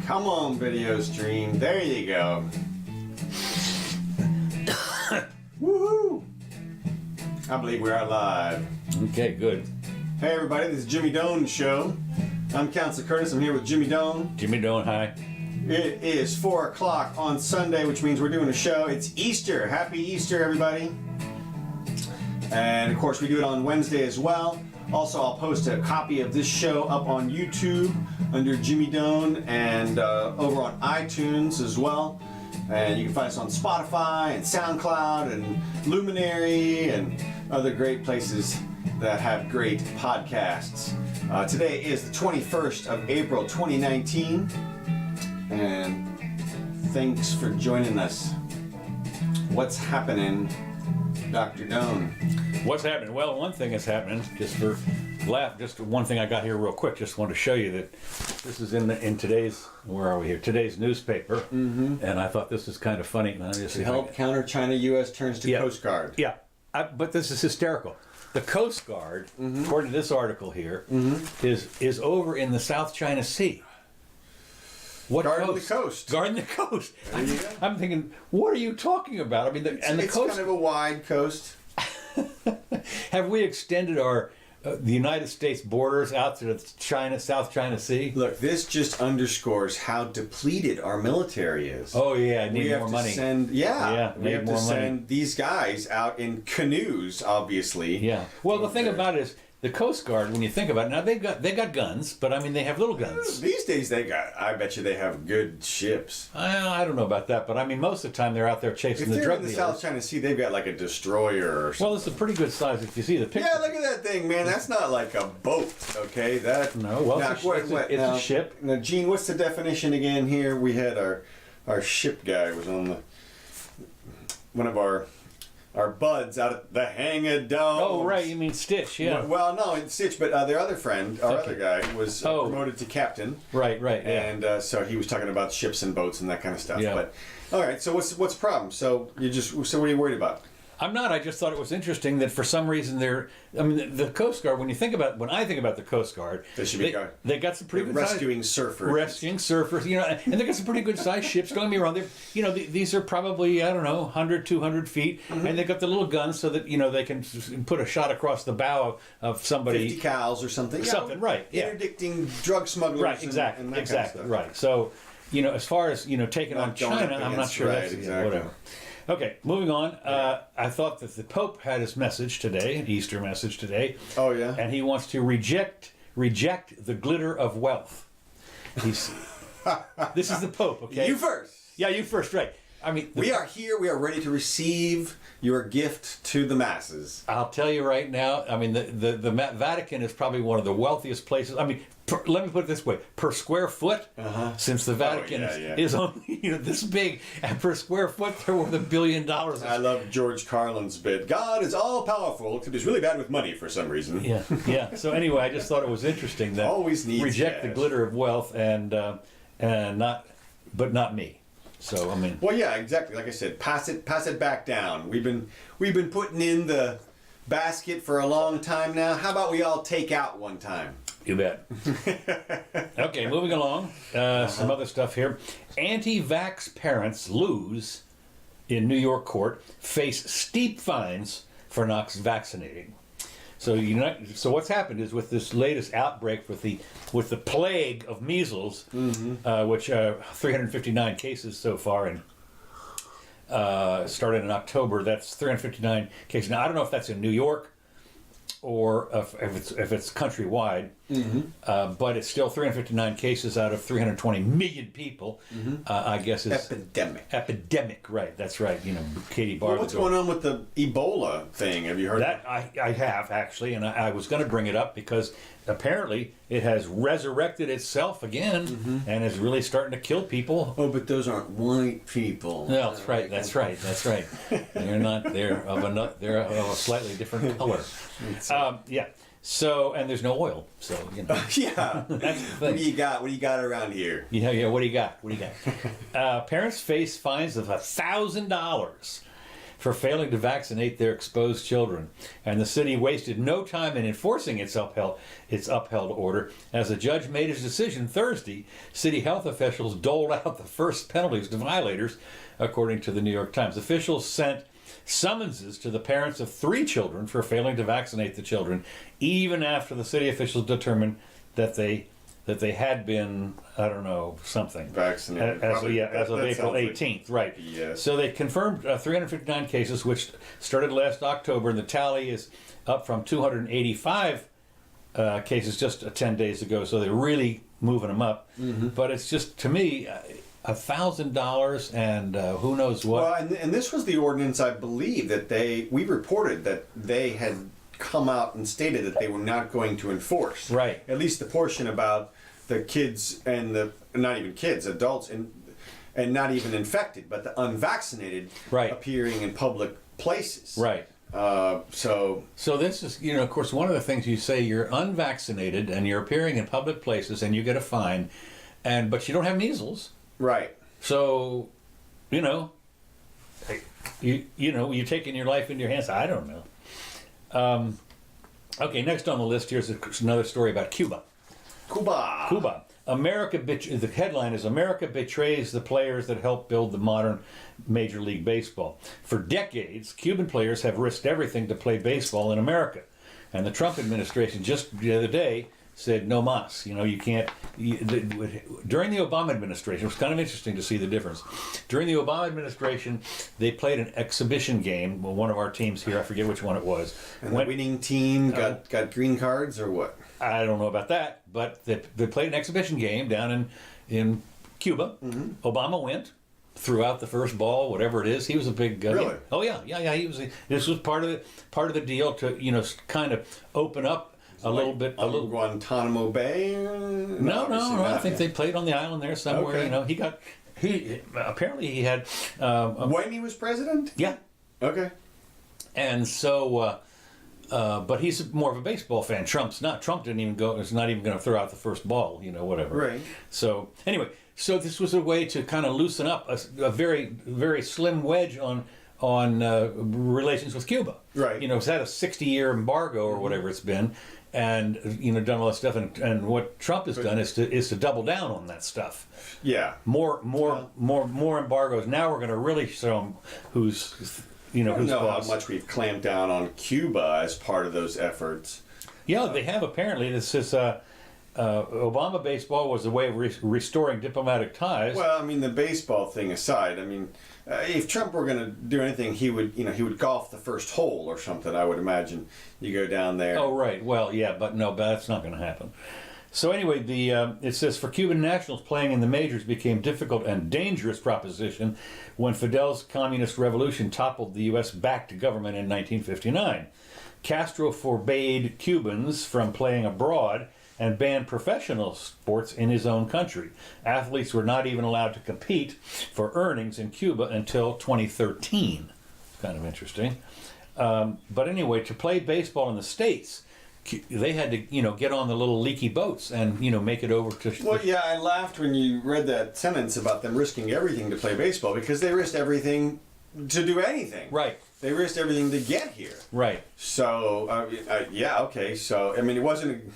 Come on, video stream. There you go. Woohoo! I believe we are live. Okay, good. Hey, everybody, this is Jimmy Doan Show. I'm Counselor Curtis. I'm here with Jimmy Doan. Jimmy Doan, hi. It is 4 o'clock on Sunday, which means we're doing a show. It's Easter. Happy Easter, everybody. And, of course, we do it on Wednesday as well. Also, I'll post a copy of this show up on YouTube under Jimmy Doan and over on iTunes as well. And you can find us on Spotify and SoundCloud and Luminary and other great places that have great podcasts. Today is the 21st of April 2019. And thanks for joining us. What's happening, Dr. Doan? What's happening? Well, one thing is happening, just for laugh, just one thing I got here real quick. Just wanted to show you that this is in today's, where are we here? Today's newspaper. Mm-hmm. And I thought this was kind of funny. To help counter China, U.S. turns to Coast Guard. Yeah, but this is hysterical. The Coast Guard, according to this article here, is over in the South China Sea. What Guarding coast? the coast. Guarding the coast. There you go. I'm thinking, what are you talking about? I mean, the It's coast. kind of a wide coast. Have we extended our the United States borders out to the South China Sea? Look, this just underscores how depleted our military is. Oh yeah, We need have more to money. send, we need have more to money. send these guys out in canoes, obviously. Yeah. Well, the thing about it is the Coast Guard. When you think about it, now they got guns, but I mean they have little guns. These days I bet you they have good ships. I don't know about that, but I mean most of the time they're out there chasing If the they're drug in the dealers. South China Sea, they've got like a destroyer or something. Well, it's a pretty good size if you see the picture. Yeah, look at that thing, man. That's not like a boat, okay? No, well, it's a ship. Now, Gene, what's the definition again here? We had our ship guy was on one of our buds out at the Hangar Dome. Oh, right, you mean Stitch, yeah. Well, no, it's Stitch, but their other friend, our other guy, was promoted to captain. Right, yeah. And so he was talking about ships and boats and that kind of stuff. Yeah. But all right, so what's the problem? So what are you worried about? I'm not. I just thought it was interesting that for some reason the Coast Guard. When I think about the Coast Guard, they got some pretty good rescuing surfers. You know, and they got some pretty good sized ships. Don't get me wrong. These are probably 100, 200 feet, and they got the little guns so that they can put a shot across the bow of somebody. 50 cals or something. Something, right? Yeah. Interdicting drug smugglers. Right. Exactly. And that kind of stuff. Right. So as far as taking on China, I'm not sure that's whatever. Okay, moving on. I thought that the Pope had his message today, an Easter message today. Oh yeah, and he wants to reject the glitter of wealth. This is the Pope. Okay, you first. Yeah, you first. Right. I mean, we are here. We are ready to receive your gift to the masses. I'll tell you right now. I mean, the Vatican is probably one of the wealthiest places. I mean, let me put it this way: per square foot, since the Vatican is only this big, and per square foot they're worth $1 billion. I love George Carlin's bit. God is all powerful, except he's really bad with money for some reason. Yeah. So anyway, I just thought it was interesting that always needs reject cash. the glitter of wealth and not me. So I mean, well, yeah, exactly. Like I said, pass it back down. We've been putting in the basket for a long time now. How about we all take out one time? You bet. Okay, moving along. Some other stuff here. Anti-vax parents lose in New York court, face steep fines for not vaccinating. So so what's happened is with this latest outbreak with the plague of measles, which 359 cases so far, and started in October. That's 359 cases. Now I don't know if that's in New York or if it's countrywide, but it's still 359 cases out of 320 million people. I guess is epidemic. Right, that's right. Katie Barr. Well, what's going on with the Ebola thing? Have you heard that? I have actually, and I was going to bring it up because apparently it has resurrected itself again and is really starting to kill people. Oh, but those aren't white people. No, that's right. They're not. They're of a slightly different color. Yeah. So, and there's no oil. So, Yeah. That's the thing. What do you got around here? Yeah. What do you got? Parents face fines of $1,000 for failing to vaccinate their exposed children. And the city wasted no time in enforcing its upheld order. As the judge made his decision Thursday, city health officials doled out the first penalties to violators, according to the New York Times. Officials sent summonses to the parents of 3 children for failing to vaccinate the children, even after the city officials determined that they had been, I don't know, something. Vaccinated. As of That April sounds like 18th, right. BS. So they confirmed 359 cases, which started last October, and the tally is up from 285 cases just 10 days ago, so they're really moving them up. Mm-hmm. But it's just, to me, $1,000 and who knows what. Well, and this was the ordinance, I believe, that we reported that they had come out and stated that they were not going to enforce. Right. At least the portion about the kids and not even kids, adults, and not even infected, but the unvaccinated Right. appearing in public places. Right. So this is, of course, one of the things you say, you're unvaccinated and you're appearing in public places and you get a fine, but you don't have measles. right. So, you're taking your life into your hands. I don't know. Okay, next on the list here's another story about Cuba. Cuba. The headline is America betrays the players that helped build the modern Major League Baseball. For decades, Cuban players have risked everything to play baseball in America. And the Trump administration just the other day said no mas. You can't. During the Obama administration, it was kind of interesting to see the difference. During the Obama administration, they played an exhibition game. Well, one of our teams here, I forget which one it was. And the winning team got green cards or what? I don't know about that, but they played an exhibition game down in Cuba. Mm-hmm. Obama went, threw out the first ball, whatever it is. He was a big. Really? Oh yeah. He was. This was part of the deal to kind of open up a little bit. A little Guantanamo Bay. No. I think they played on the island there somewhere. Okay. He apparently he had. When he was president? Yeah. Okay. And so. But he's more of a baseball fan. Trump's not. Trump didn't even go. Is not even going to throw out the first ball. Whatever. Right. So anyway, this was a way to kind of loosen up a very, very slim wedge on relations with Cuba. Right. It's had a 60-year embargo or whatever it's been, and done all that stuff. And what Trump has done is to double down on that stuff. Yeah. More embargoes. Now we're going to really show them who's. I don't know boss. how much we've clamped down on Cuba as part of those efforts. Yeah, they have apparently. This is Obama baseball was a way of restoring diplomatic ties. Well, I mean, the baseball thing aside, I mean, if Trump were going to do anything, he would golf the first hole or something. I would imagine you go down there. Oh, right. Well, yeah, but that's not going to happen. So anyway, it says for Cuban nationals playing in the majors became difficult and dangerous proposition when Fidel's communist revolution toppled the U.S.-backed government in 1959. Castro forbade Cubans from playing abroad and banned professional sports in his own country. Athletes were not even allowed to compete for earnings in Cuba until 2013. Kind of interesting. But anyway, to play baseball in the States, they had to, get on the little leaky boats and, make it over to... Well, yeah, I laughed when you read that sentence about them risking everything to play baseball because they risked everything to do anything. Right. They risked everything to get here. Right. So, yeah, okay. So, I mean, it wasn't...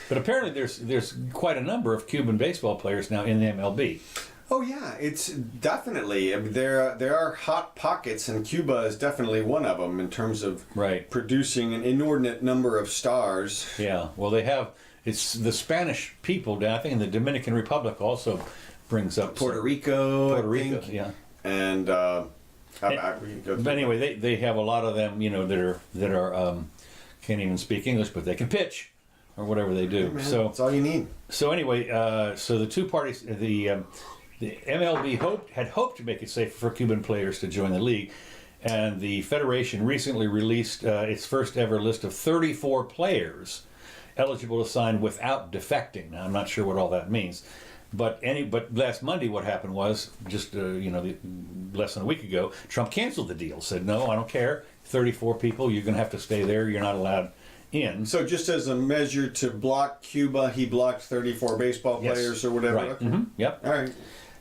But apparently there's quite a number of Cuban baseball players now in the MLB. Oh yeah, it's definitely. I mean, there are hot pockets, and Cuba is definitely one of them in terms of producing an inordinate number of stars. Yeah, well, they have. It's the Spanish people down. I think in the Dominican Republic also brings up Puerto Rico. Puerto Rico, yeah. And but anyway, they have a lot of them. That are can't even speak English, but they can pitch or whatever they do. Man, so that's all you need. So anyway, so the two parties, the MLB had hoped to make it safe for Cuban players to join the league, and the Federation recently released its first ever list of 34 players eligible to sign without defecting. Now, I'm not sure what all that means, but last Monday what happened was, just less than a week ago, Trump canceled the deal, said, no, I don't care, 34 people, you're going to have to stay there, you're not allowed in. So just as a measure to block Cuba, he blocked 34 baseball players or whatever? Right. Mm-hmm. Yep. All right.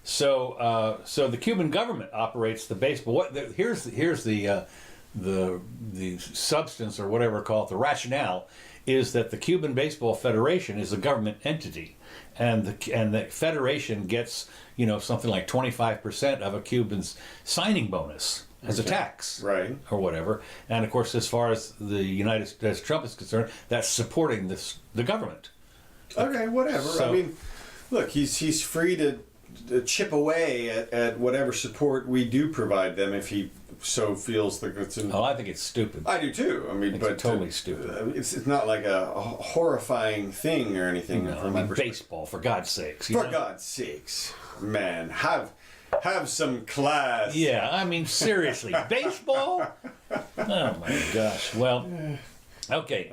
So the Cuban government operates the baseball. Here's the substance or whatever call it. The rationale is that the Cuban Baseball Federation is a government entity, and the federation gets something like 25% of a Cuban's signing bonus as a tax, right, or whatever. And of course, as far as the United States, Trump is concerned, that's supporting the government. Okay, whatever. So, I mean, look, he's free to chip away at whatever support we do provide them if he so feels that it's in. Oh, I think it's stupid. I do too. I mean, It's but totally stupid. It's not like a horrifying thing or anything. No, from I my mean, perspective. baseball, for God's sakes. For God's sakes, man, have some class. Yeah, I mean, seriously, baseball? Oh my gosh. Well, okay.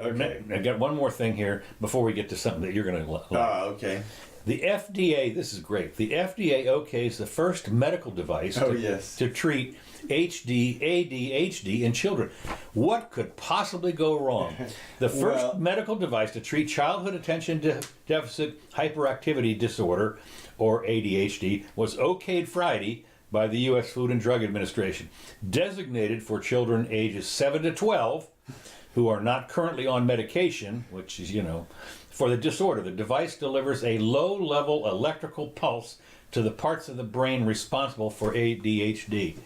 I got one more thing here before we get to something that you're going to like. Okay. The FDA, this is great. The FDA okays the first medical device to treat ADHD in children. What could possibly go wrong? The first medical device to treat childhood attention deficit hyperactivity disorder, or ADHD, was okayed Friday by the U.S. Food and Drug Administration, designated for children ages 7 to 12 who are not currently on medication, which is, for the disorder. The device delivers a low-level electrical pulse to the parts of the brain responsible for ADHD.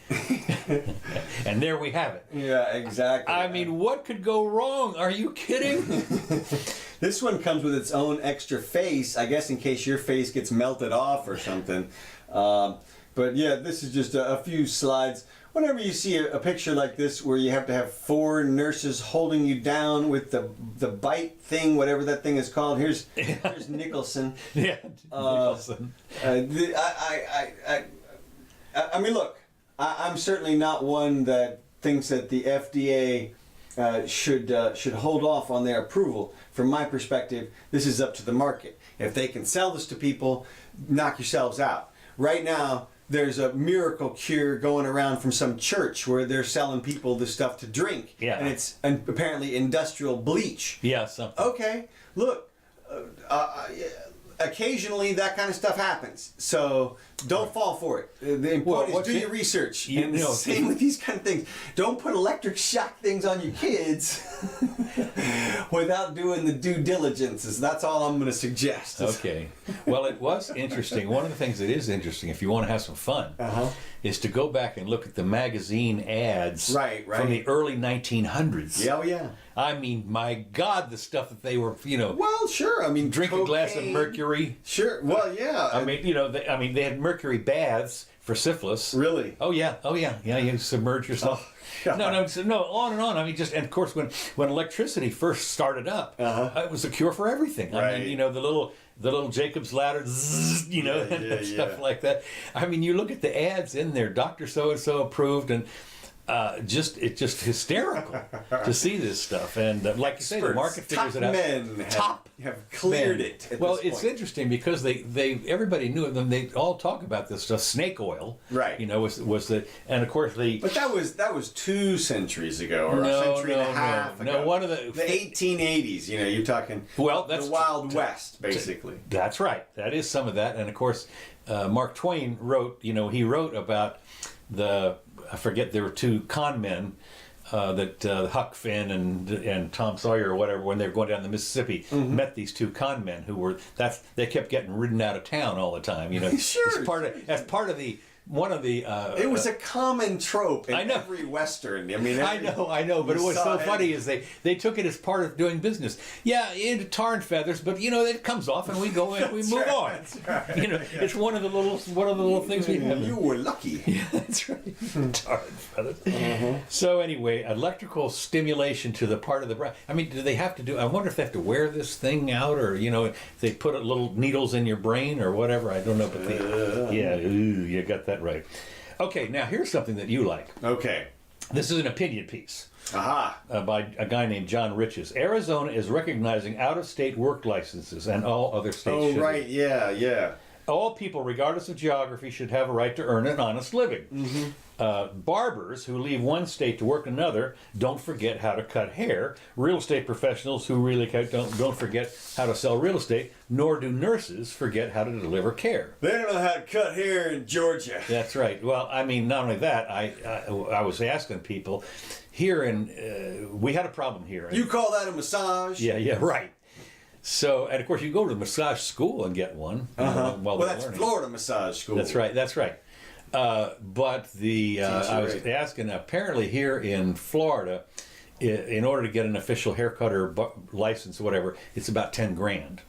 And there we have it. Yeah, exactly. I mean, what could go wrong? Are you kidding? This one comes with its own extra face, I guess, in case your face gets melted off or something. But yeah, this is just a few slides. Whenever you see a picture like this where you have to have 4 nurses holding you down with the bite thing, whatever that thing is called. Here's Nicholson. Yeah, Nicholson. I mean, look, I'm certainly not one that thinks that the FDA should hold off on their approval. From my perspective, this is up to the market. If they can sell this to people, knock yourselves out. Right now, there's a miracle cure going around from some church where they're selling people the stuff to drink. Yeah. And it's apparently industrial bleach. Yeah, something. Okay, look, occasionally that kind of stuff happens. So don't fall for it. The important is do your research. And same with these kind of things. Don't put electric shock things on your kids without doing the due diligence. That's all I'm going to suggest. Okay. Well, it was interesting. One of the things that is interesting, if you want to have some fun, is to go back and look at the magazine ads from the early 1900s. Yeah, yeah. I mean, my God, the stuff that they were, Well, sure. I mean, drink a glass of mercury. Sure. Well, yeah. I mean, they had mercury baths for syphilis. Really? Oh yeah. Yeah. You submerge yourself. No, on and on. I mean, and of course, when electricity first started up, it was a cure for everything. I mean, the little Jacob's ladder, zzz, stuff like that. I mean, you look at the ads in there, Dr. So-and-so approved, and it's just hysterical to see this stuff. And like you say, the market figures it out. Top men have cleared it. Well, it's interesting because everybody knew it, and they all talk about this stuff. Snake oil, right? Was the, and of course But that was 2 centuries ago, or a century and a half ago. No, one of the 1880s. You're talking. Well, that's the Wild West, basically. That's right. That is some of that, and of course, Mark Twain wrote. He wrote about I forget, there were 2 con men that Huck Finn and Tom Sawyer or whatever, when they were going down the Mississippi, met these 2 con men who they kept getting ridden out of town all the time. Sure. As part of the one of the. It was a common trope in every Western. I mean, I know, but it was so funny is they took it as part of doing business. Yeah, into tar and feathers, but it comes off and we go and we move on. That's right. It's one of the little things we have. You were lucky. Yeah, that's right. Tar and feathers. So anyway, electrical stimulation to the part of the brain. I mean, do they have to do? I wonder if they have to wear this thing out, or if they put little needles in your brain or whatever. I don't know, but you got that right. Okay, now here's something that you like. Okay. This is an opinion piece by a guy named John Riches. Arizona is recognizing out-of-state work licenses, and all other states should. Right, yeah. All people, regardless of geography, should have a right to earn an honest living. Barbers who leave one state to work in another don't forget how to cut hair. Real estate professionals who really don't forget how to sell real estate, nor do nurses forget how to deliver care. They don't know how to cut hair in Georgia. That's right. Well, I mean, not only that, I was asking people here we had a problem here. You call that a massage? Yeah, right. So, and of course, you go to the massage school and get one. While Well, they're that's learning. Florida massage school. That's right. But I was right. asking, apparently here in Florida, in order to get an official haircut or license or whatever, it's about 10 grand.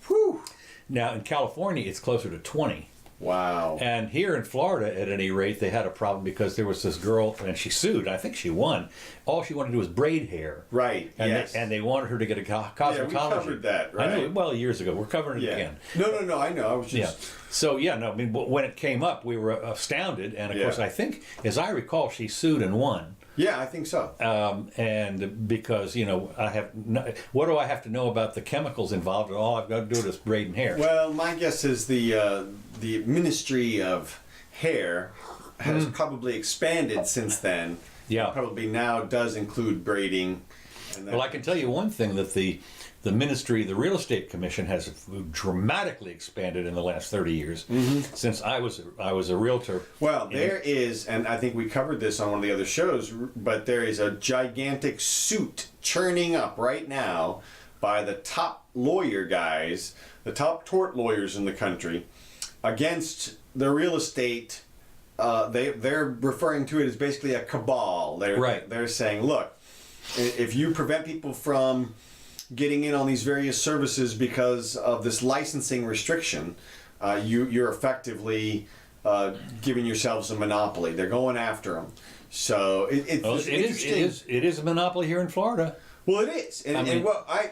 Whew. Now in California, it's closer to 20. Wow. And here in Florida, at any rate, they had a problem because there was this girl, and she sued. I think she won. All she wanted to do was braid hair. Right. And yes. they wanted her to get a cosmetology. Yeah, we covered that, right? I know. Well, years ago. We're covering it again. No. I know. I was Yeah. just. So I mean, when it came up, we were astounded, and of Yeah. course, I think, as I recall, she sued and won. Yeah, I think so. And because what do I have to know about the chemicals involved? And all I've got to do is braiding hair. Well, my guess is the Ministry of Hair has probably expanded since then. Yeah. Probably now does include braiding. And Well, I can tell you one thing, that the ministry, the Real Estate Commission, has dramatically expanded in the last 30 years. Since I was a realtor. Well, there is, and I think we covered this on one of the other shows, but there is a gigantic suit churning up right now by the top lawyer guys, the top tort lawyers in the country, against the real estate. They're referring to it as basically a cabal. They're saying, look, if you prevent people from getting in on these various services because of this licensing restriction, you're effectively giving yourselves a monopoly. They're going after them. So it's interesting. It is a monopoly here in Florida. Well, it is, and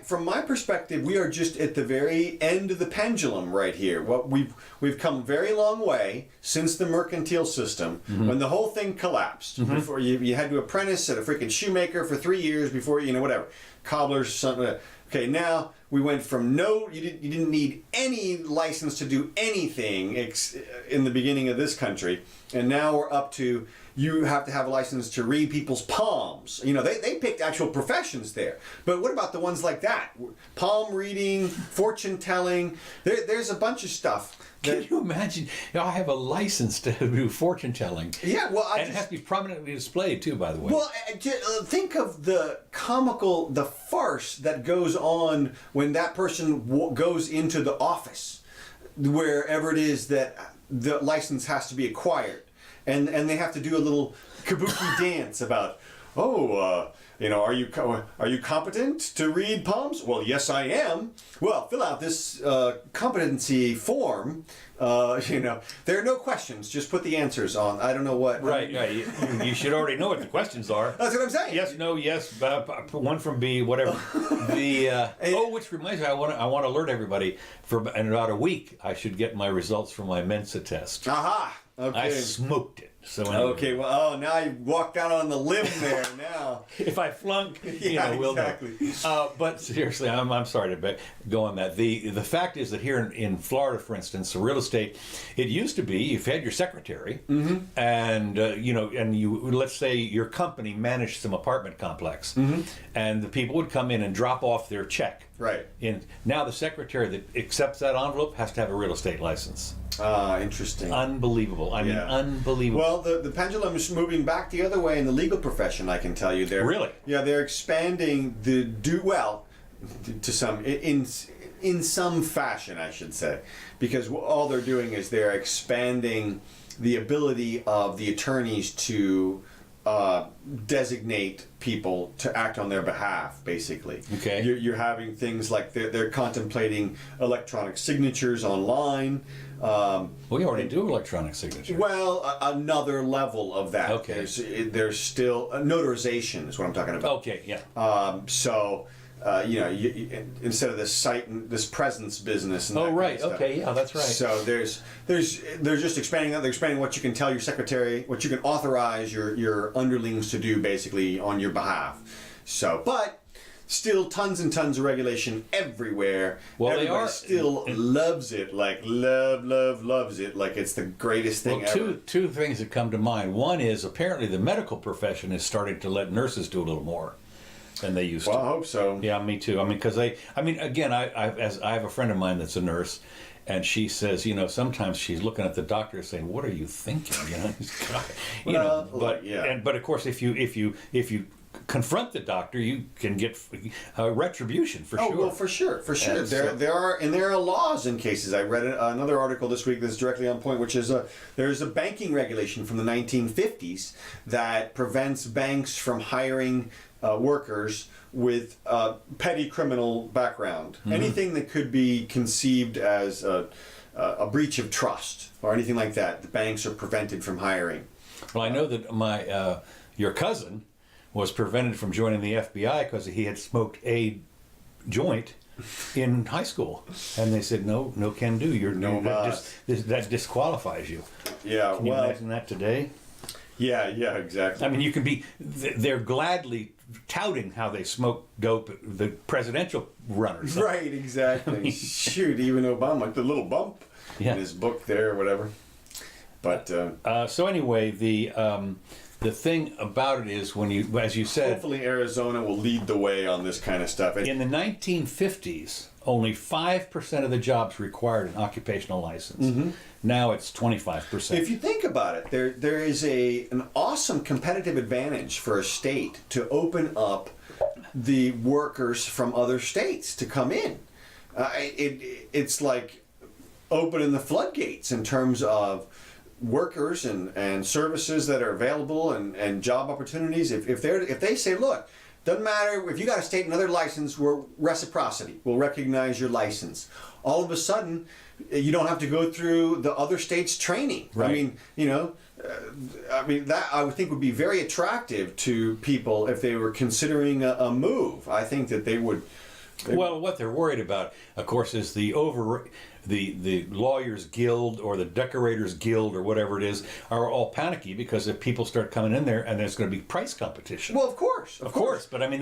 from my perspective, we are just at the very end of the pendulum right here. We've come a very long way since the mercantile system, when the whole thing collapsed. Before you had to apprentice at a freaking shoemaker for 3 years before whatever cobblers something. Okay, now we went from you didn't need any license to do anything in the beginning of this country, and now we're up to you have to have a license to read people's palms. They picked actual professions there. But what about the ones like that? Palm reading, fortune telling. There's a bunch of stuff. Can you imagine? I have a license to do fortune telling. Yeah, well, it has to be prominently displayed too, by the way. Well, think of the farce that goes on when that person goes into the office, wherever it is that the license has to be acquired. And they have to do a little kabuki dance about, are you competent to read palms? Well, yes, I am. Well, fill out this competency form. There are no questions. Just put the answers on. I don't know what. Right. You should already know what the questions are. That's what I'm saying. Yes, no, yes, one from B, whatever. Which reminds me, I want to alert everybody. In about a week, I should get my results from my Mensa test. Aha. Okay. I smoked it. So anyway. Okay. Well, now you walked out on the limb there. Now. If I flunk, we'll exactly. know. But seriously, I'm sorry to go on that. The fact is that here in Florida, for instance, the real estate, it used to be you had your secretary, and let's say your company managed some apartment complex, and the people would come in and drop off their check. Right. Now the secretary that accepts that envelope has to have a real estate license. Interesting. Unbelievable. I mean, unbelievable. Well, the pendulum is moving back the other way in the legal profession, I can tell you. Really? Yeah, they're expanding to some, in some fashion, I should say. Because all they're doing is they're expanding the ability of the attorneys to designate people to act on their behalf, basically. Okay. You're having things like they're contemplating electronic signatures online. We already do electronic signature. Well, another level of that. Okay. There's still notarization is what I'm talking about. Okay, yeah. Instead of this presence business. And Oh, that right. kind of stuff. Okay, yeah, that's right. So they're just expanding that. They're expanding what you can tell your secretary, what you can authorize your underlings to do, basically on your behalf. So, but still tons and tons of regulation everywhere. Well, Everybody still loves it, like loves it, like it's the greatest thing ever. Two things that come to mind. One is apparently the medical profession is starting to let nurses do a little more than they used Well, to. I hope so. Yeah, me too. I mean, because again, I have a friend of mine that's a nurse, and she says, sometimes she's looking at the doctor saying, "What are you thinking?" But of course, if you confront the doctor, you can get retribution for sure. Oh, well, for sure. And There are laws in cases. I read another article this week that's directly on point, which is there's a banking regulation from the 1950s that prevents banks from hiring workers with petty criminal background. Anything that could be conceived as a breach of trust or anything like that, the banks are prevented from hiring. Well, I know that your cousin was prevented from joining the FBI because he had smoked a joint in high school, and they said no can do. That disqualifies you. Yeah, Can you imagine that today? Yeah, exactly. I mean, you can be. They're gladly touting how they smoke dope. The presidential runners, Right, exactly. Shoot, even Obama, the little bump in his book there or whatever. But so anyway, the thing about it is when you, as you said, hopefully Arizona will lead the way on this kind of stuff. In the 1950s, only 5% of the jobs required an occupational license. Now it's 25%. If you think about it, there is an awesome competitive advantage for a state to open up the workers from other states to come in. It's like opening the floodgates in terms of workers and services that are available and job opportunities. If they say, look, doesn't matter if you got a state and another license, we're reciprocity. We'll recognize your license. All of a sudden, you don't have to go through the other state's training. Right. That I would think would be very attractive to people if they were considering a move. I think that they would. Well, what they're worried about, of course, is the Lawyers Guild or the Decorators Guild or whatever it is are all panicky because if people start coming in there and there's going to be price competition. Well, of course. But I mean,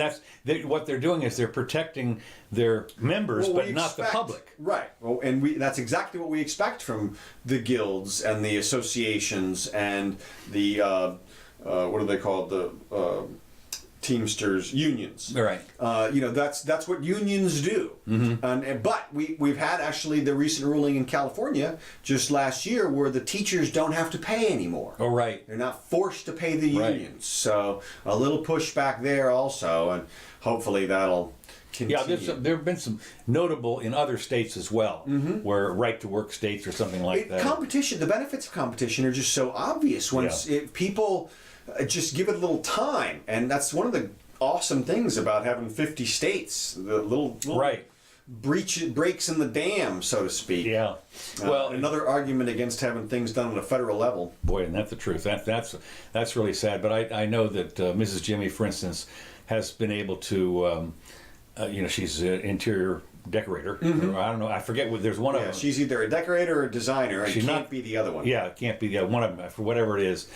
what they're doing is they're protecting their members, but not the public. Right. Well, and that's exactly what we expect from the guilds and the associations and the what are they called? The Teamsters unions. Right. That's what unions do. But we've had actually the recent ruling in California just last year where the teachers don't have to pay anymore. Oh, right. They're not forced to pay the unions. So a little pushback there also, and hopefully that'll continue. Yeah, there have been some notable in other states as well, where right-to-work states or something like that. Competition, the benefits of competition are just so obvious once people just give it a little time, and that's one of the awesome things about having 50 states. The little breaks in the dam, so to speak. Yeah. Well, another argument against having things done on a federal level. Boy, and that's the truth. That's really sad. But I know that Mrs. Jimmy, for instance, has been able to. She's an interior decorator. I don't know. I forget what. There's one of them. She's either a decorator or a designer, and she can't be the other one. Yeah, it can't be the other one of them for whatever it is.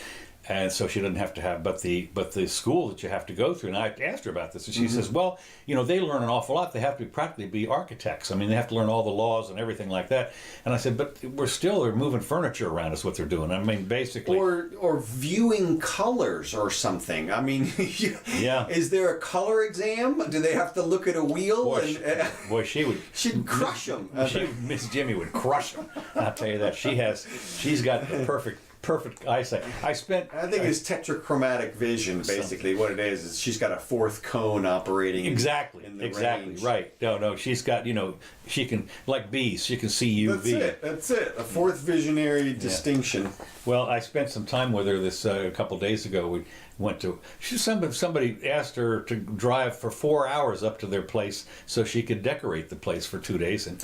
And so she doesn't have to have, but the school that you have to go through. And I asked her about this, and she says, "Well, they learn an awful lot. They have to practically be architects. I mean, they have to learn all the laws and everything like that." And I said, "But they're moving furniture around. Is what they're doing. I mean, basically, or viewing colors or something. I mean, Is there a color exam? Do they have to look at a wheel? She would. She'd crush them. Miss Jimmy would crush them. I'll tell you that. She's got the perfect eyesight. I think it's tetrachromatic vision, basically. What it is she's got a fourth cone operating. Exactly. In the range. Right. No. She's got, she can, like bees, she can see UV. That's it. A fourth visionary distinction. Well, I spent some time with her this a couple days ago. We went to. Somebody asked her to drive for 4 hours up to their place so she could decorate the place for 2 days, and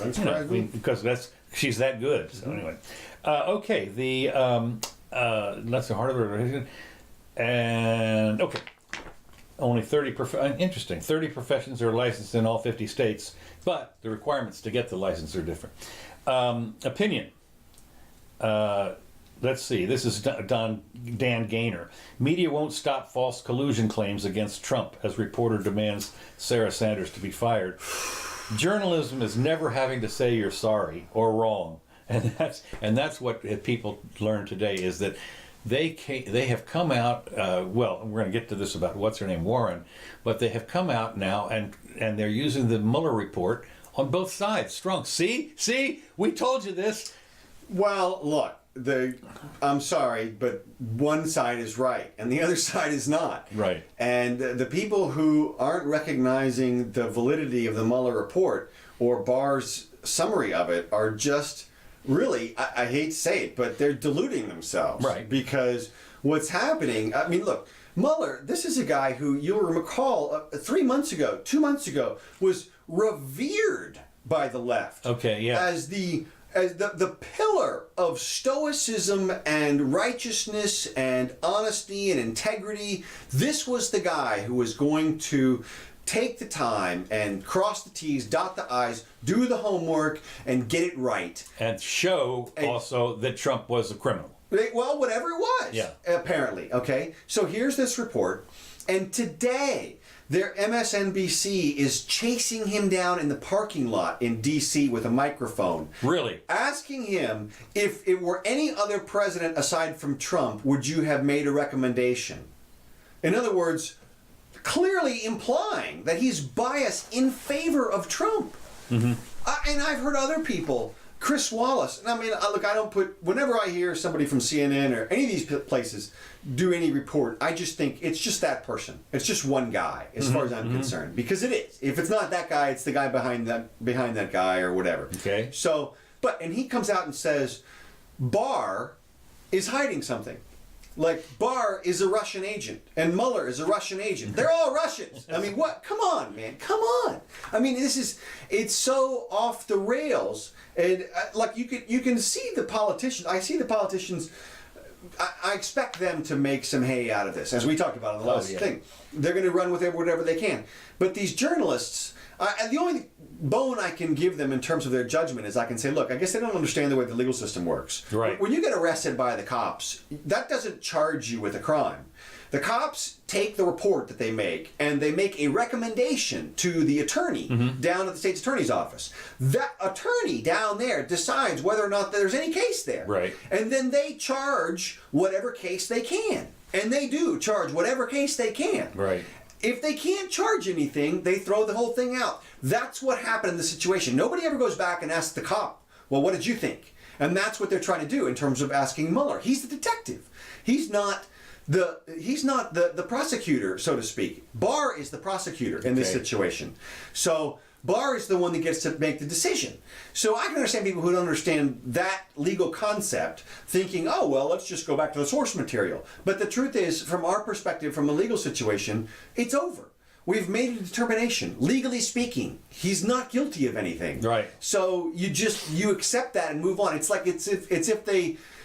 because she's that good. So anyway, okay. That's the heart of it. And okay, only 30. Interesting. 30 professions are licensed in all 50 states, but the requirements to get the license are different. Opinion. Let's see. This is Dan Gaynor. Media won't stop false collusion claims against Trump as reporter demands Sarah Sanders to be fired. Journalism is never having to say you're sorry or wrong, and that's what people learn today is that they have come out. Well, we're going to get to this about what's her name, Warren, but they have come out now and they're using the Mueller report on both sides. Strong. See, we told you this. Well, look. I'm sorry, but one side is right and the other side is not. Right. And the people who aren't recognizing the validity of the Mueller report or Barr's summary of it are just really, I hate to say it, but they're deluding themselves. Right. Because what's happening, I mean, look, Mueller, this is a guy who you'll recall 3 months ago, 2 months ago, was revered by the left. Okay, yeah. As the pillar of stoicism and righteousness and honesty and integrity. This was the guy who was going to take the time and cross the T's, dot the I's, do the homework, and get it right. And show also that Trump was a criminal. Well, whatever it was, yeah. Apparently, okay? So here's this report, and today their MSNBC is chasing him down in the parking lot in D.C. with a microphone. Really? Asking him, if it were any other president aside from Trump, would you have made a recommendation? In other words, clearly implying that he's biased in favor of Trump. Mm-hmm. And I've heard other people, Chris Wallace, and I mean, look, I don't put, whenever I hear somebody from CNN or any of these places do any report, I just think it's just that person. It's just one guy, as far as I'm concerned, because it is. If it's not that guy, it's the guy behind that guy or whatever. Okay. So, and he comes out and says, Barr is hiding something. Like, Barr is a Russian agent, and Mueller is a Russian agent. They're all Russians. I mean, what? Come on, man. Come on. I mean, it's so off the rails. And, like, you can see the politicians. I see the politicians. I expect them to make some hay out of this, as we talked about in the last thing. They're going to run with it whatever they can. But these journalists, the only bone I can give them in terms of their judgment is I can say, look, I guess they don't understand the way the legal system works. Right. When you get arrested by the cops, that doesn't charge you with a crime. The cops take the report that they make and they make a recommendation to the attorney down at the state's attorney's office. That attorney down there decides whether or not there's any case there. Right. And then they charge whatever case they can. And they do charge whatever case they can. Right. If they can't charge anything, they throw the whole thing out. That's what happened in this situation. Nobody ever goes back and asks the cop, well, what did you think? And that's what they're trying to do in terms of asking Mueller. He's the detective. He's not the prosecutor, so to speak. Barr is the prosecutor in this situation. So Barr is the one that gets to make the decision. So I can understand people who don't understand that legal concept thinking, oh, well, let's just go back to the source material. But the truth is, from our perspective, from a legal situation, it's over. We've made a determination. Legally speaking, he's not guilty of anything. Right. So you accept that and move on. It's like it's if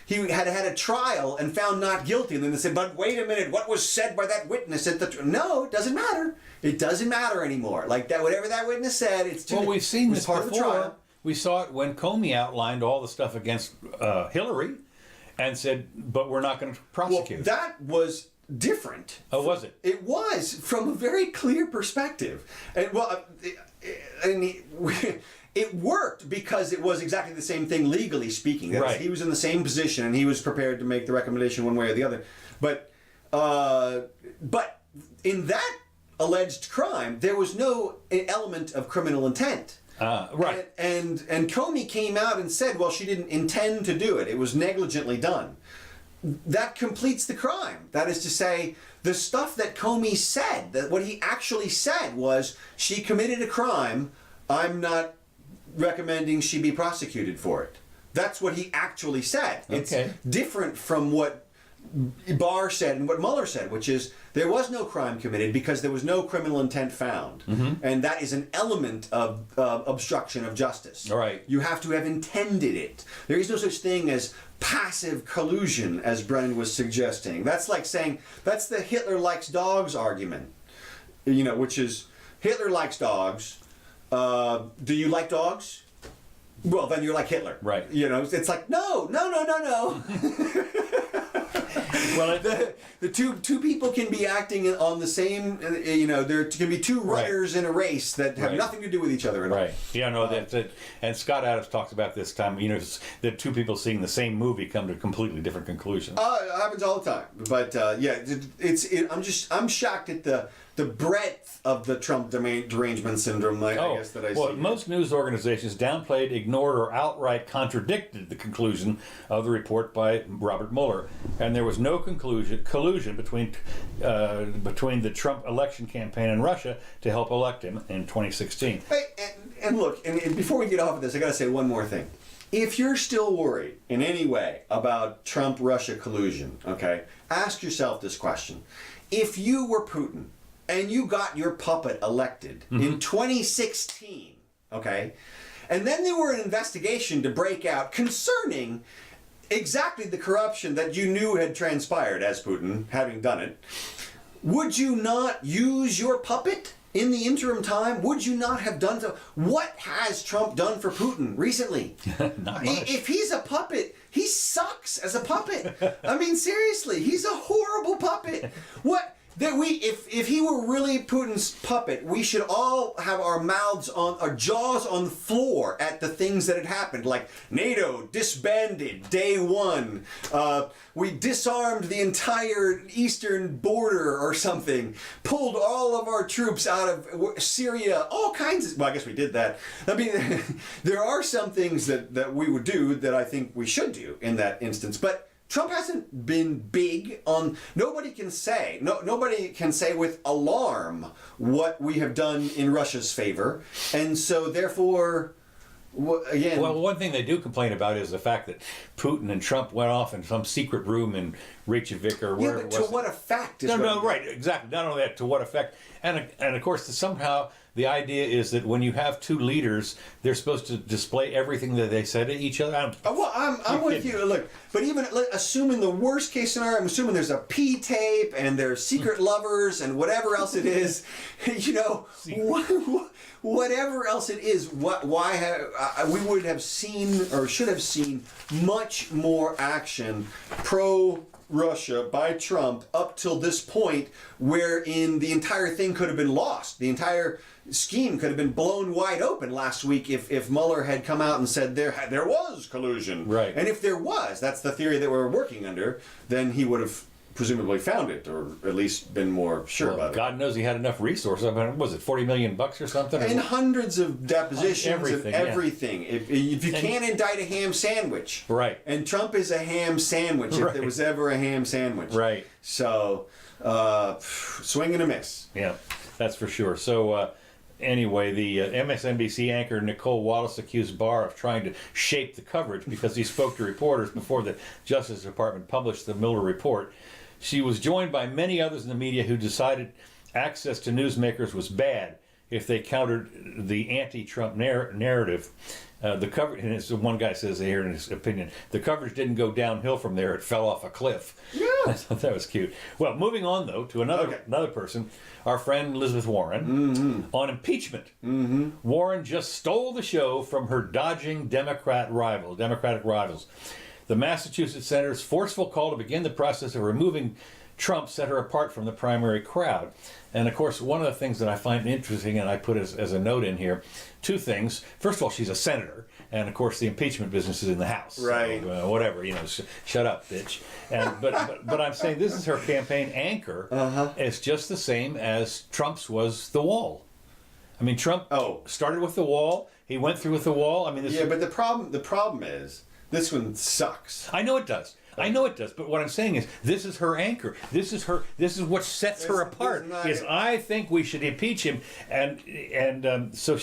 he had had a trial and found not guilty, and then they said, but wait a minute, what was said by that witness at the no, it doesn't matter. It doesn't matter anymore. Like that, whatever that witness said, it's too. Well, we've seen this part of the before. trial. We saw it when Comey outlined all the stuff against Hillary, and said, but we're not going to prosecute. Well, that was different. Oh, was it? It was from a very clear perspective, and it worked because it was exactly the same thing legally speaking. Right. He was in the same position and he was prepared to make the recommendation one way or the other. But in that alleged crime, there was no element of criminal intent. Right. And Comey came out and said, well, she didn't intend to do it. It was negligently done. That completes the crime. That is to say, the stuff that Comey said, that what he actually said was, she committed a crime, I'm not recommending she be prosecuted for it. That's what he actually said. Okay. It's different from what Barr said and what Mueller said, which is there was no crime committed because there was no criminal intent found. And that is an element of obstruction of justice. All right. You have to have intended it. There is no such thing as passive collusion, as Brennan was suggesting. That's like saying, that's the Hitler likes dogs argument, which is Hitler likes dogs. Do you like dogs? well, then you're like Hitler. Right. It's like, no. Well, The two people can be acting on the same, there can be two runners in a race that have Right. nothing to do with each other at all. right. Yeah, no, that's it. And Scott Adams talks about this time, that two people seeing the same movie come to completely different conclusions. It happens all the time. But I'm shocked at the breadth of the Trump derangement syndrome. I guess that I see. Most news organizations downplayed, ignored, or outright contradicted the conclusion of the report by Robert Mueller, and there was no collusion between the Trump election campaign and Russia to help elect him in 2016. Hey, and look, and before we get off of this, I got to say one more thing. If you're still worried in any way about Trump-Russia collusion, okay, ask yourself this question. If you were Putin and you got your puppet elected in 2016, okay, and then there were an investigation to break out concerning exactly the corruption that you knew had transpired as Putin, having done it, would you not use your puppet in the interim time? Would you not have done so? What has Trump done for Putin recently? Not much. If he's a puppet, he sucks as a puppet. I mean, seriously, he's a horrible puppet. What? If he were really Putin's puppet, we should all have our jaws on the floor at the things that had happened, like NATO disbanded day one. We disarmed the entire eastern border or something, pulled all of our troops out of Syria, all kinds of. Well, I guess we did that. I mean, there are some things that we would do that I think we should do in that instance, but Trump hasn't been big on. Nobody can say with alarm what we have done in Russia's favor, and so therefore, again. Well, one thing they do complain about is the fact that Putin and Trump went off in some secret room in Reykjavik or wherever. Yeah, but to what effect? Right, exactly. Not only that, to what effect, and of course, somehow the idea is that when you have two leaders, they're supposed to display everything that they said to each other. I'm with you. Look, but even assuming the worst case scenario, I'm assuming there's a P tape and there's secret lovers and whatever else it is, whatever else it is. We would have seen or should have seen much more action pro Russia by Trump up till this point, wherein the entire thing could have been lost. The entire scheme could have been blown wide open last week if Mueller had come out and said there was collusion. Right. And if there was, that's the theory that we're working under, then he would have presumably found it, or at least been more sure about it. God knows he had enough resources. I mean, was it $40 million or something? And hundreds of depositions and everything. Yeah. If you can't indict a ham sandwich. Right. And Trump is a ham sandwich, if there was ever a ham sandwich. Right. So, swing and a miss. Yeah, that's for sure. So, anyway, the MSNBC anchor Nicole Wallace accused Barr of trying to shape the coverage because he spoke to reporters before the Justice Department published the Mueller report. She was joined by many others in the media who decided access to newsmakers was bad if they countered the anti-Trump narrative. The coverage, and as one guy says here in his opinion, the coverage didn't go downhill from there; it fell off a cliff. Yeah, I thought that was cute. Well, moving on though to another person, our friend Elizabeth Warren on impeachment. Warren just stole the show from her dodging Democratic rivals. The Massachusetts senator's forceful call to begin the process of removing Trump set her apart from the primary crowd. And of course, one of the things that I find interesting, and I put as a note in here, two things. First of all, she's a senator, and of course, the impeachment business is in the House. Right. So, whatever, shut up, bitch. And but I'm saying this is her campaign anchor. It's just the same as Trump's was the wall. I mean, Trump started with the wall. He went through with the wall. I mean, but the problem is this one sucks. I know it does. But what I'm saying is, this is her anchor. This is what sets her apart. I think we should impeach him, and so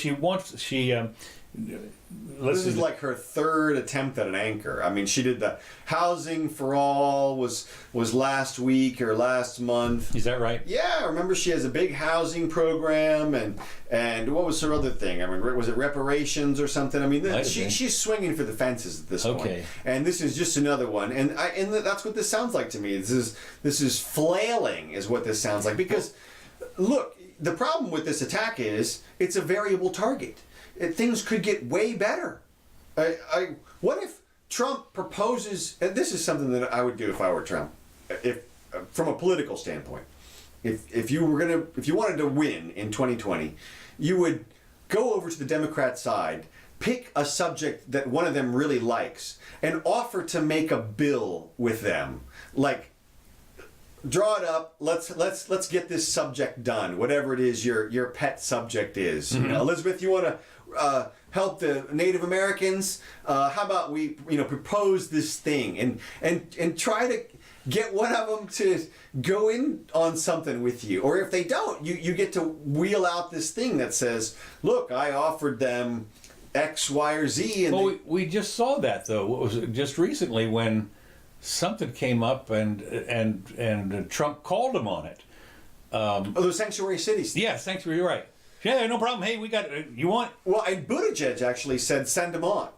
this is like her third attempt at an anchor. I mean, she did the Housing for All was last week or last month. Is that right? Yeah, remember she has a big housing program, and what was her other thing? I mean, was it reparations or something? I mean, she's swinging for the fences at this point. And this is just another one, and that's what this sounds like to me. This is flailing, is what this sounds like. Because look, the problem with this attack is it's a variable target. Things could get way better. What if Trump proposes? And this is something that I would do if I were Trump, if from a political standpoint. If you wanted to win in 2020, you would go over to the Democrat side, pick a subject that one of them really likes, and offer to make a bill with them, like. Draw it up. Let's get this subject done. Whatever it is your pet subject is. Mm-hmm. You know, Elizabeth, you want to help the Native Americans? How about we propose this thing and try to get one of them to go in on something with you. Or if they don't, you get to wheel out this thing that says, look, I offered them X, Y, or Z. And well, we just saw that though. What was it, just recently when something came up and Trump called him on it. the sanctuary cities. Yeah, sanctuary. You're right. Yeah, no problem. Hey, we got you want? Well, and Buttigieg actually said send them on.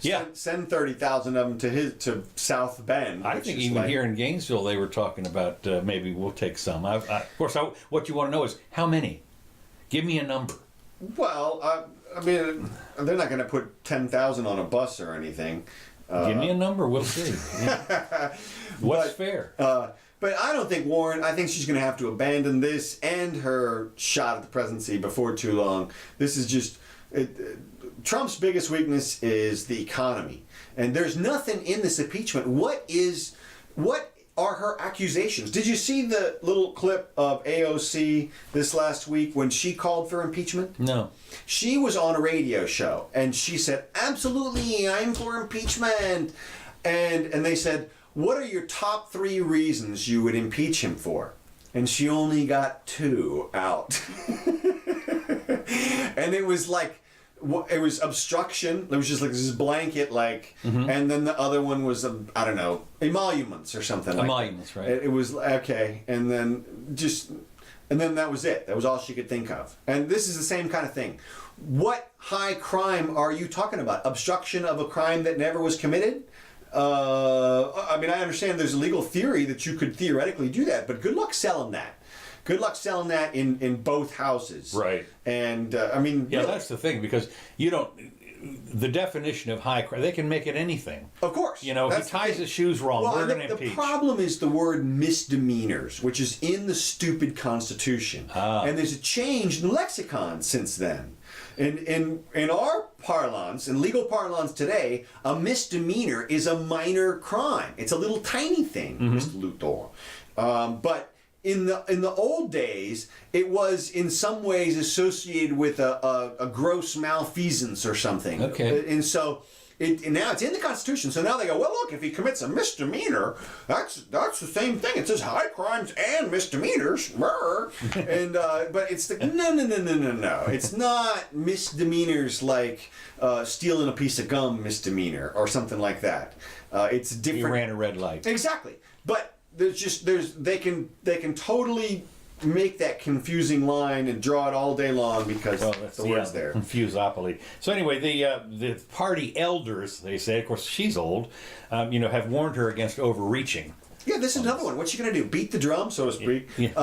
Yeah. Send 30,000 of them to South Bend. I which think is even like- here in Gainesville they were talking about maybe we'll take some. Of course, what you want to know is how many. Give me a number. Well, I mean, they're not going to put 10,000 on a bus or anything. Give me a number. We'll see. What's fair? But I don't think Warren. I think she's going to have to abandon this and her shot at the presidency before too long. This is just Trump's biggest weakness is the economy, and there's nothing in this impeachment. What are her accusations? Did you see the little clip of AOC this last week when she called for impeachment? No. She was on a radio show and she said, absolutely, I'm for impeachment. And they said, what are your top 3 reasons you would impeach him for? And she only got 2 out. And it was like, it was obstruction. It was just like this blanket, and then the other one was, I don't know, emoluments or something. Emoluments, right? It was okay, and then that was it. That was all she could think of. And this is the same kind of thing. What high crime are you talking about? Obstruction of a crime that never was committed? I mean, I understand there's a legal theory that you could theoretically do that, but good luck selling that. Good luck selling that in both houses. Right. And, I mean... Yeah, really, that's the thing, because you don't... The definition of high crime, they can make it anything. of course. You know, that's he the ties thing. his shoes wrong. Well, We're going to the impeach. problem is the word misdemeanors, which is in the stupid Constitution. And there's a change in lexicon since then. In our parlance, in legal parlance today, a misdemeanor is a minor crime. It's a little tiny thing, Mr. Luthor. But in the old days, it was in some ways associated with a gross malfeasance or something. Okay. And so now it's in the Constitution. So now they go, well, look, if he commits a misdemeanor, that's the same thing. It says high crimes and misdemeanors. And but it's no. It's not misdemeanors like stealing a piece of gum misdemeanor or something like that. It's different. You ran a red light. Exactly. But they can totally make that confusing line and draw it all day long because the word's there. Confusopoly. So anyway, the party elders, they say, of course she's old, have warned her against overreaching. Yeah, this is another one. What's she gonna do? Beat the drum, so to speak, Yeah.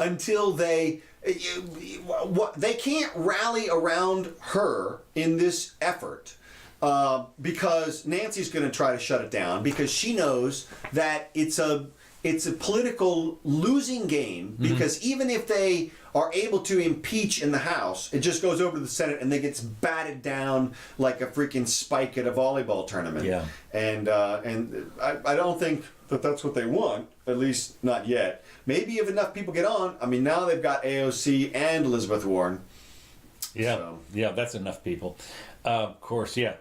until they can't rally around her in this effort. Because Nancy's going to try to shut it down because she knows that it's a political losing game because even if they are able to impeach in the House, it just goes over to the Senate and they gets batted down like a freaking spike at a volleyball tournament. Yeah. And I don't think that that's what they want, at least not yet. Maybe if enough people get on, I mean, now they've got AOC and Elizabeth Warren. Yeah, So. yeah, that's enough people. Of course, yeah.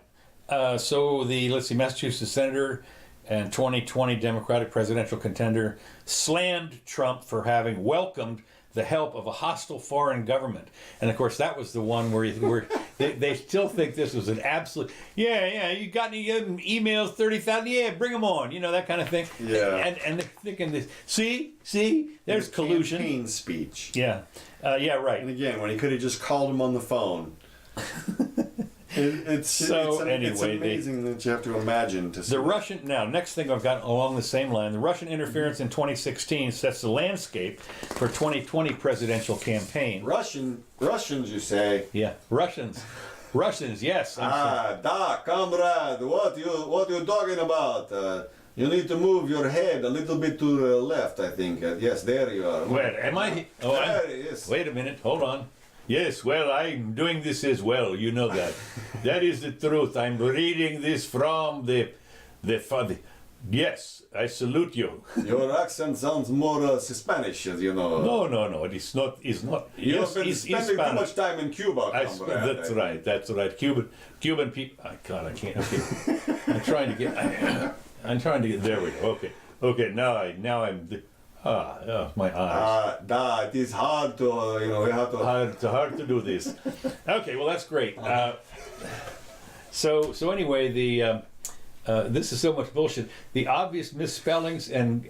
So Massachusetts senator and 2020 Democratic presidential contender slammed Trump for having welcomed the help of a hostile foreign government. And of course, that was the one where they still think this was an absolute, you got any emails, 30,000, bring them on, that kind of thing. Yeah. And they're thinking this, see, there's collusion. Campaign speech. Yeah, yeah, right. And again, when he could have just called him on the phone. So, anyway, it's amazing that you have to imagine to see The that. Russian, now, next thing I've got along the same line, the Russian interference in 2016 sets the landscape for 2020 presidential campaign. Russians, you say? Yeah, Russians, yes. Da, comrade, what you talking about? You need to move your head a little bit to the left, I think. Yes, there you are. Where am I? Oh, Yes. wait a minute, hold on. Yes, well, I'm doing this as well, you know that. That is the truth. I'm reading this from the yes, I salute you. Your accent sounds more Spanish, you know. No, it's not, You've yes, been it's spending too Spanish. much time in Cuba, comrade. That's right. Cuban people. Oh, God, I can't. Okay, I'm trying to get. There we go. Okay. Now I'm. My eyes. It is hard to, we have to... Hard to do this. Okay, well that's great. So anyway, this is so much bullshit. The obvious misspellings and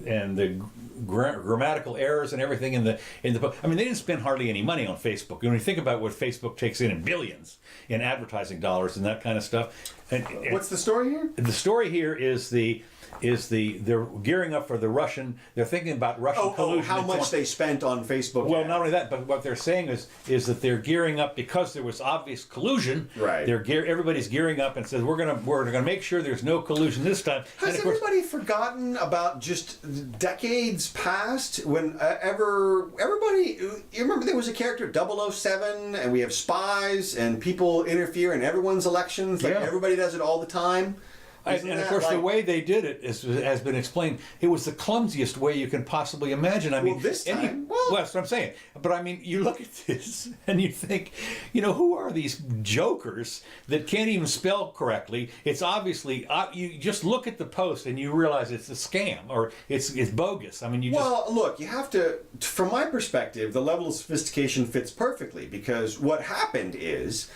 the grammatical errors and everything in the I mean, they didn't spend hardly any money on Facebook. When you think about what Facebook takes in billions in advertising dollars and that kind of stuff. And What's the story here? the story here is they're gearing up for the Russian. They're thinking about Russian collusion. How in much they spent on Facebook? Well, ads. not only that, but what they're saying is that they're gearing up because there was obvious collusion. Right. Everybody's gearing up and says we're gonna make sure there's no collusion this time. Has And of course, everybody forgotten about just decades past when everybody? You remember there was a character 007, and we have spies and people interfere in everyone's elections. Like Yeah. everybody does it all the time. and of course, the way they did it has been explained. It was the clumsiest way you can possibly imagine. I mean, this time, that's what I'm saying. But I mean, you look at this and you think, who are these jokers that can't even spell correctly? It's obviously you just look at the post and you realize it's a scam or it's bogus. I mean, look, you have to. From my perspective, the level of sophistication fits perfectly because what happened is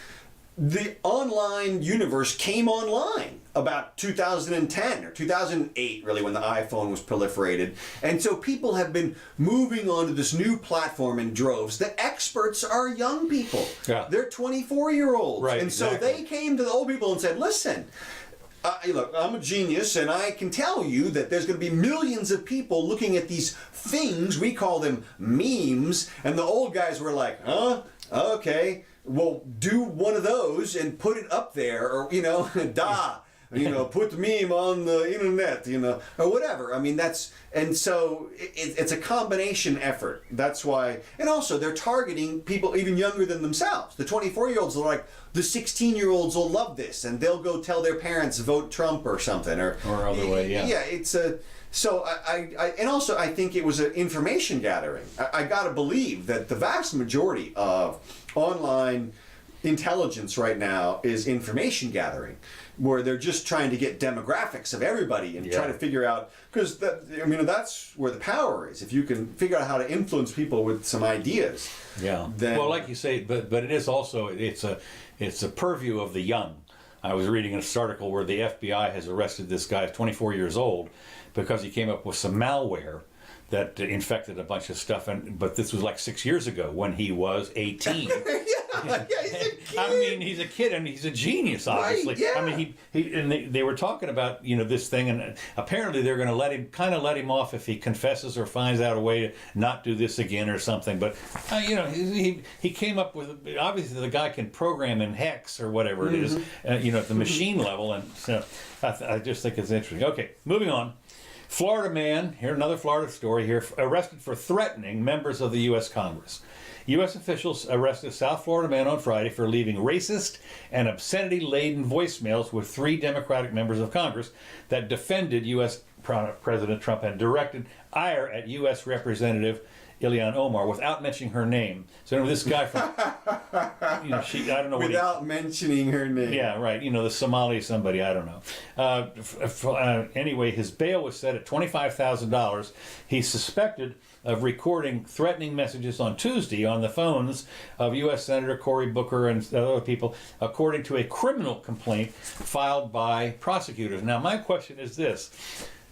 the online universe came online about 2010 or 2008, really, when the iPhone was proliferated. And so people have been moving on to this new platform in droves. The experts are young people. Yeah. They're 24-year-olds. Right, and so exactly. they came to the old people and said, listen, look, I'm a genius, and I can tell you that there's going to be millions of people looking at these things. We call them memes. And the old guys were like, huh? Okay. Well, do one of those and put it up there, or, put the meme on the internet, or whatever. I mean, so it's a combination effort. That's why, and also they're targeting people even younger than themselves. The 24-year-olds are like, the 16-year-olds will love this, and they'll go tell their parents, vote Trump or something. Or other way, yeah. Yeah, so and also I think it was an information gathering. I got to believe that the vast majority of online intelligence right now is information gathering, where they're just trying to get demographics of everybody and try to figure out, because that's where the power is. If you can figure out how to influence people with some ideas. Yeah. Then, well, like you say, but it is also it's a purview of the young. I was reading an article where the FBI has arrested this guy, 24 years old, because he came up with some malware that infected a bunch of stuff. But this was like 6 years ago when he was 18. yeah, he's a kid. I mean, he's a kid and he's a genius, obviously. Right, yeah. I mean, they were talking about this thing, and apparently they're going to let him off if he confesses or finds out a way to not do this again or something. But he came up with, obviously the guy can program in hex or whatever it is, at the machine level, and so I just think it's interesting. Okay, moving on. Florida man, here another Florida story here, arrested for threatening members of the U.S. Congress. U.S. officials arrested a South Florida man on Friday for leaving racist and obscenity-laden voicemails with 3 Democratic members of Congress that defended U.S. President Trump and directed ire at U.S. Representative Ilhan Omar without mentioning her name. So this guy from, I don't know what without mentioning her name. Yeah, right. The Somali somebody, I don't know. Anyway, his bail was set at $25,000. He's suspected of recording threatening messages on Tuesday on the phones of U.S. Senator Cory Booker and other people, according to a criminal complaint filed by prosecutors. Now, my question is this.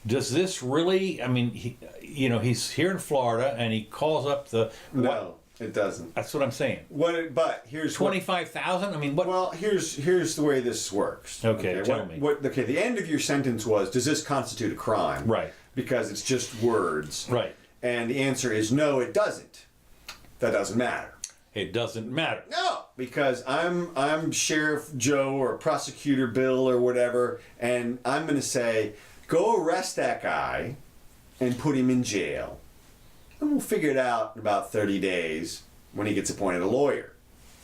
Does this really, I mean, he's here in Florida and he calls up No. It doesn't. That's what I'm saying. But here's 25,000. I mean, what? Well, here's the way this works. Okay, tell me. Okay, the end of your sentence was, does this constitute a crime? Right. Because it's just words. Right. And the answer is no, it doesn't. That doesn't matter. It doesn't matter. No, because I'm Sheriff Joe or Prosecutor Bill or whatever, and I'm going to say, go arrest that guy and put him in jail. And we'll figure it out in about 30 days when he gets appointed a lawyer.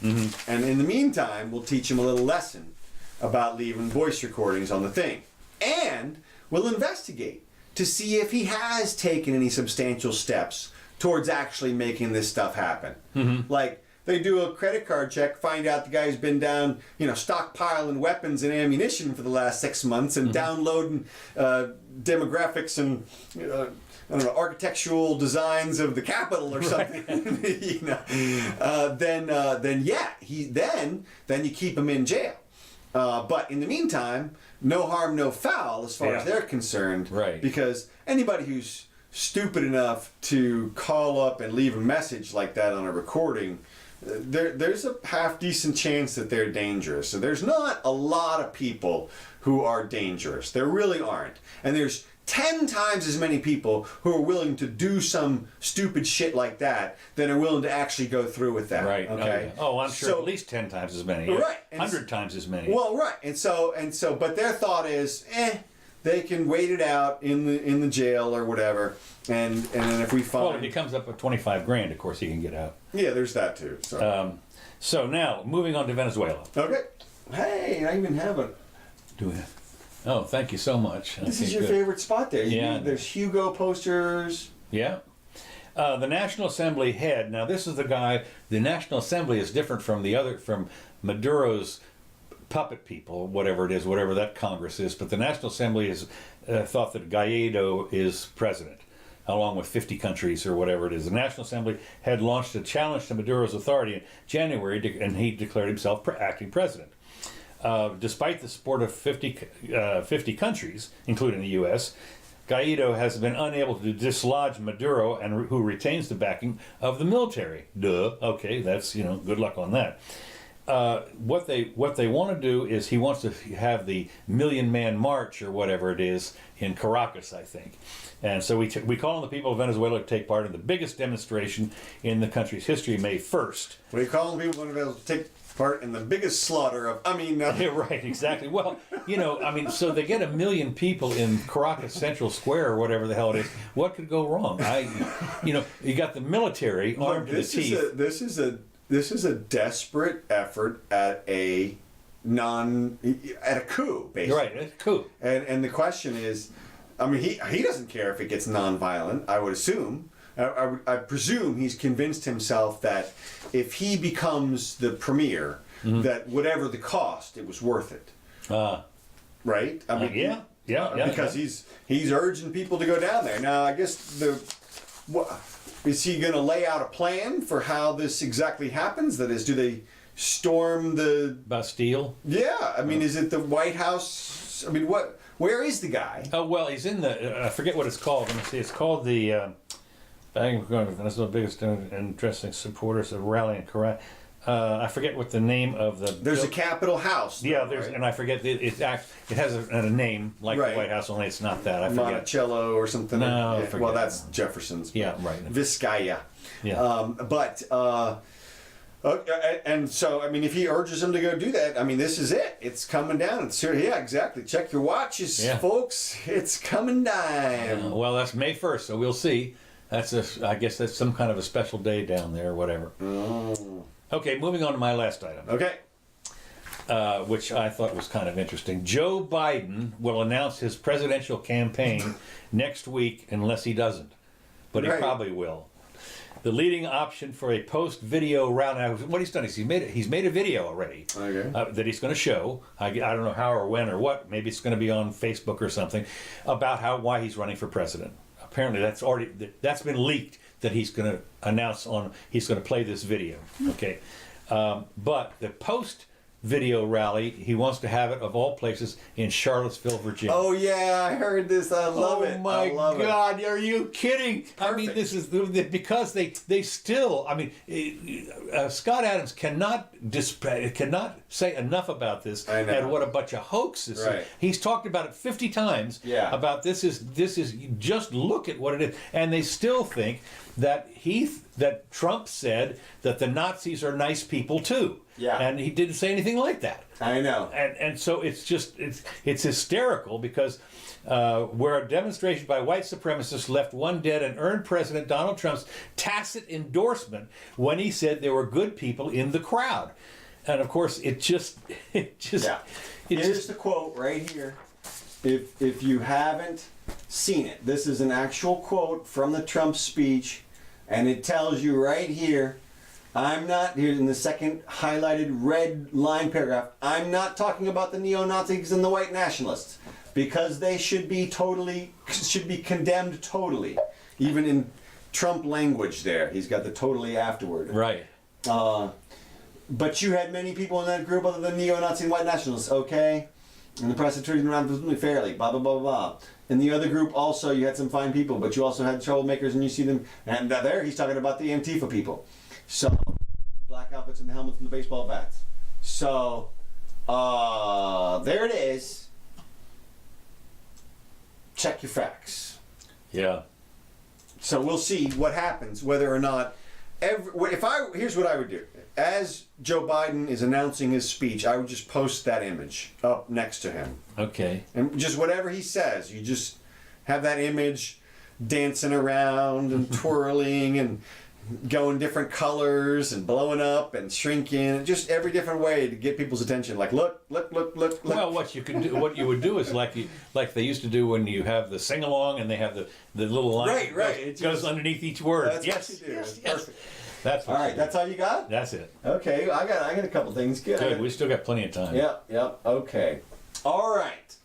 Mm-hmm. And in the meantime, we'll teach him a little lesson about leaving voice recordings on the thing. And we'll investigate to see if he has taken any substantial steps towards actually making this stuff happen. Mm-hmm. Like, they do a credit card check, find out the guy's been down, stockpiling weapons and ammunition for the last 6 months and downloading demographics and I don't know, architectural designs of the Capitol or something. Then you keep him in jail. But in the meantime, no harm, no foul as far as they're concerned. Right. Because anybody who's stupid enough to call up and leave a message like that on a recording, there's a half decent chance that they're dangerous. So there's not a lot of people who are dangerous. There really aren't. And there's 10 times as many people who are willing to do some stupid shit like that than are willing to actually go through with that. Right. Okay. Oh, I'm sure at least 10 times as many. Right. 100 times as many. Well, right. And so, but their thought is, they can wait it out in the jail or whatever, and then if we find. Well, if he comes up with 25 grand, of course he can get out. Yeah, there's that too. So. So now moving on to Venezuela. Okay. Hey, I even have a. Do we? Oh, thank you so much. This is your favorite spot there. Yeah. There's Hugo posters. Yeah. The National Assembly head. Now, this is the guy. The National Assembly is different from from Maduro's puppet people, whatever it is, whatever that Congress is. But the National Assembly has thought that Guaido is president, along with 50 countries or whatever it is. The National Assembly had launched a challenge to Maduro's authority in January, and he declared himself acting president. Despite the support of 50 countries, including the U.S., Guaido has been unable to dislodge Maduro, and who retains the backing of the military. Duh. Okay, that's good luck on that. What they want to do is he wants to have the Million Man March or whatever it is in Caracas, I think. And so we call on the people of Venezuela to take part in the biggest demonstration in the country's history, May 1st. We call on the people of Venezuela to take part in the biggest slaughter of, Yeah, right, exactly. Well, so they get 1 million people in Caracas Central Square or whatever the hell it is. What could go wrong? You got the military armed to the teeth. This is a desperate effort at a coup, basically. Right, a coup. And the question is, he doesn't care if it gets nonviolent, I would assume. I presume he's convinced himself that if he becomes the premier, that whatever the cost, it was worth it. Right? Yeah. Because he's urging people to go down there. Now, I guess is he going to lay out a plan for how this exactly happens? That is, do they storm the Bastille? Yeah. Is it the White House? Where is the guy? Oh, well, he's in the, I forget what it's called. Let me see. It's called the, that's the biggest and interesting supporters of rallying Caracas. I forget what the name of the. There's a Capitol House. Yeah, right? And I forget it has a name like the White House, only it's not that. I forget. Monticello or something. No, I forget. Well, that's Jefferson's. Yeah, right. Vizcaya. Yeah. And so if he urges them to go do that, this is it. It's coming down. Exactly. Check your watches, folks. It's coming down. Well, that's May 1st, so we'll see. I guess that's some kind of a special day down there, or whatever. Oh. Okay, moving on to my last item. Okay. Which I thought was kind of interesting. Joe Biden will announce his presidential campaign next week unless he doesn't. But he probably will. The leading option for a post-video round. What he's done is he's made a video already that he's going to show. I don't know how or when or what. Maybe it's going to be on Facebook or something about why he's running for president. Apparently that's been leaked that he's going to announce he's going to play this video. Okay, but the post video rally. He wants to have it, of all places, in Charlottesville, Virginia. Oh yeah, I heard this. I love it. Oh my I love God! Are you kidding? I mean, Perfect. this is because they still. I mean, Scott Adams cannot say enough about this I know. and what a bunch of hoaxes. Right. He's talked about it 50 times. Yeah. About this is just look at what it is, and they still think that that Trump said that the Nazis are nice people too. Yeah. And he didn't say anything like that. I know. And so it's hysterical because where a demonstration by white supremacists left one dead and earned President Donald Trump's tacit endorsement when he said there were good people in the crowd. And of course Here's the quote right here. If you haven't seen it, this is an actual quote from the Trump speech, and it tells you right here. I'm not, here in the second highlighted red line paragraph, I'm not talking about the neo-Nazis and the white nationalists, because they should be condemned totally. Even in Trump language there, he's got the totally afterward. right. But you had many people in that group other than neo-Nazi and white nationalists, okay? And the press had treated them around fairly, blah, blah, blah, blah. In the other group also, you had some fine people, but you also had troublemakers, and you see them, and there he's talking about the Antifa people. So, black outfits and the helmets and the baseball bats. So, there it is. Check your facts. Yeah. So we'll see what happens, whether or not. Here's what I would do. As Joe Biden is announcing his speech, I would just post that image up next to him. Okay. And just whatever he says, you just have that image dancing around and twirling and going different colors and blowing up and shrinking, and just every different way to get people's attention. Like, look. Well, what you would do is like they used to do when you have the sing along and they have the little line Right. It goes underneath each word. That's yes, what you do. yes, That's yes. perfect. That's what All right, you that's all you got? do. That's it. Okay, I got a couple things. Good. We still got plenty of time. Yep, okay. All right.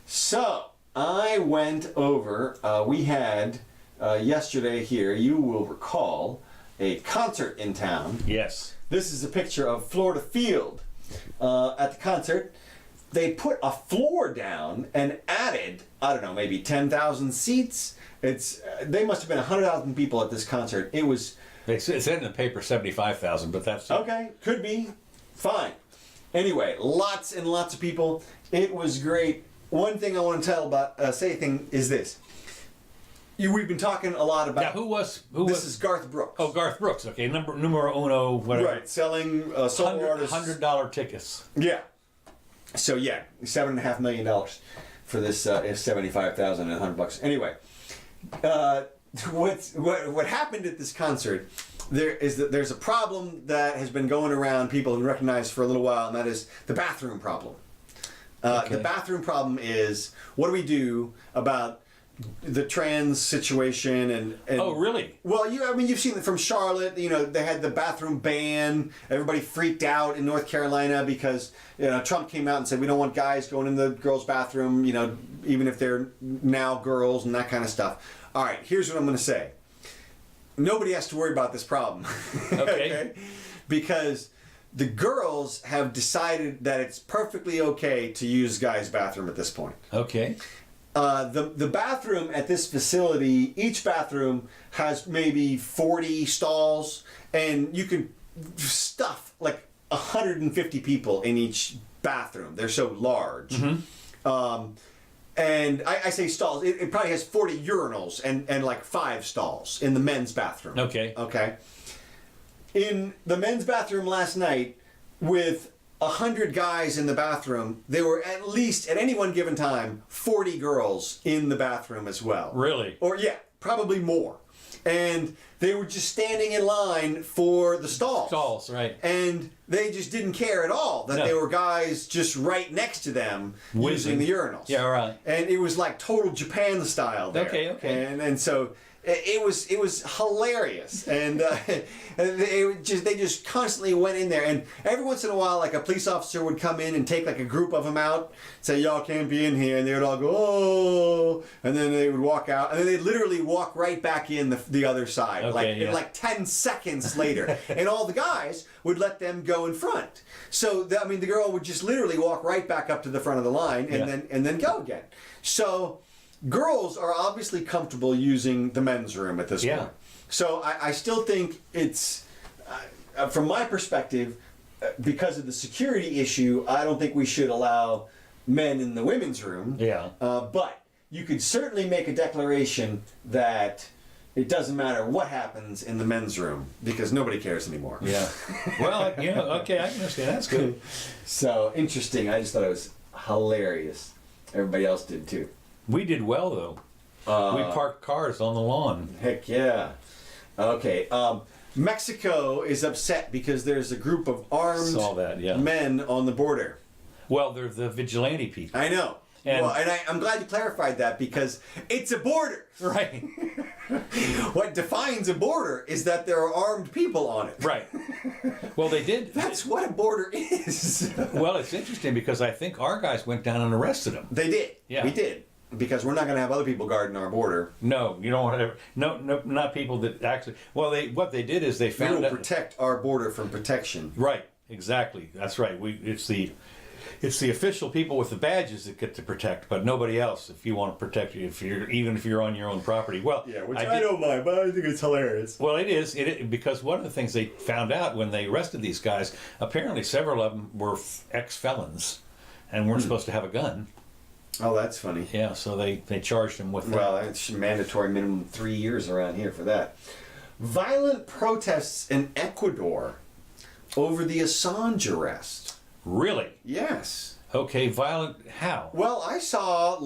So, I went over, we had yesterday here, you will recall, a concert in town. Yes. This is a picture of Florida Field. At the concert, they put a floor down and added, I don't know, maybe 10,000 seats. They must have been 100,000 people at this concert. It was... It said in the paper 75,000, but that's... Okay, could be. Fine. Anyway, lots and lots of people. It was great. One thing I want to say is this. We've been talking a lot about... Now, who was... This is Garth Brooks. Oh, Garth Brooks. Okay, numero uno, whatever. Right, selling solo artists. $100 tickets. Yeah. So yeah, $7.5 million for this is $75,000 and $100. Anyway, what happened at this concert? There's a problem that has been going around. People have recognized for a little while, and that is the bathroom problem. The bathroom problem is, what do we do about the trans situation and Oh, really? Well, you've seen it from Charlotte. They had the bathroom ban. Everybody freaked out in North Carolina because Trump came out and said we don't want guys going in the girls' bathroom. Even if they're now girls and that kind of stuff. All right, here's what I'm going to say. Nobody has to worry about this problem. Okay. Because the girls have decided that it's perfectly okay to use guys' bathroom at this point. Okay. The bathroom at this facility, each bathroom has maybe 40 stalls, and you can stuff like 150 people in each bathroom. They're so large. Mm-hmm. And I say stalls, it probably has 40 urinals and like 5 stalls in the men's bathroom. Okay. Okay. In the men's bathroom last night, with 100 guys in the bathroom, there were at least, at any one given time, 40 girls in the bathroom as well. Really? Or, yeah, probably more. And they were just standing in line for the stalls. Stalls, right. And they just didn't care at all that there were guys just right next to them using the urinals. Yeah, right. And it was like total Japan style there. Okay. And so it was hilarious, and they just constantly went in there, and every once in a while, like a police officer would come in and take like a group of them out, say y'all can't be in here, and they would all go oh, and then they would walk out, and then they'd literally walk right back in the other side, like 10 seconds later, and all the guys would let them go in front. So the girl would just literally walk right back up to the front of the line, and then go again. So girls are obviously comfortable using the men's room at this point. So I still think it's, from my perspective, because of the security issue, I don't think we should allow men in the women's room. Yeah. But you could certainly make a declaration that it doesn't matter what happens in the men's room because nobody cares anymore. Yeah. Well, okay, I can understand. That's good. So interesting. I just thought it was hilarious. Everybody else did too. We did well, though. We parked cars on the lawn. Heck yeah. Okay. Mexico is upset because there's a group of armed men on the border. Well, they're the vigilante people. I know. And I'm glad you clarified that because it's a border. Right. What defines a border is that there are armed people on it. Right. Well, they did. That's what a border is. Well, it's interesting because I think our guys went down and arrested them. They did. Yeah. We did. Because we're not going to have other people guarding our border. No, you don't want to. No, not people that actually. Well, what they did is they found. We will protect our border from protection. Right. Exactly. That's right. It's the official people with the badges that get to protect, but nobody else. If you want to protect you, even if you're on your own property. Well, yeah, which I don't mind, but I think it's hilarious. Well, it is. Because one of the things they found out when they arrested these guys, apparently several of them were ex-felons and weren't supposed to have a gun. Oh, that's funny. Yeah, so they charged him with that. Well, it's mandatory minimum 3 years around here for that. Violent protests in Ecuador over the Assange arrest. Really? Yes. Okay, violent how? Well, I saw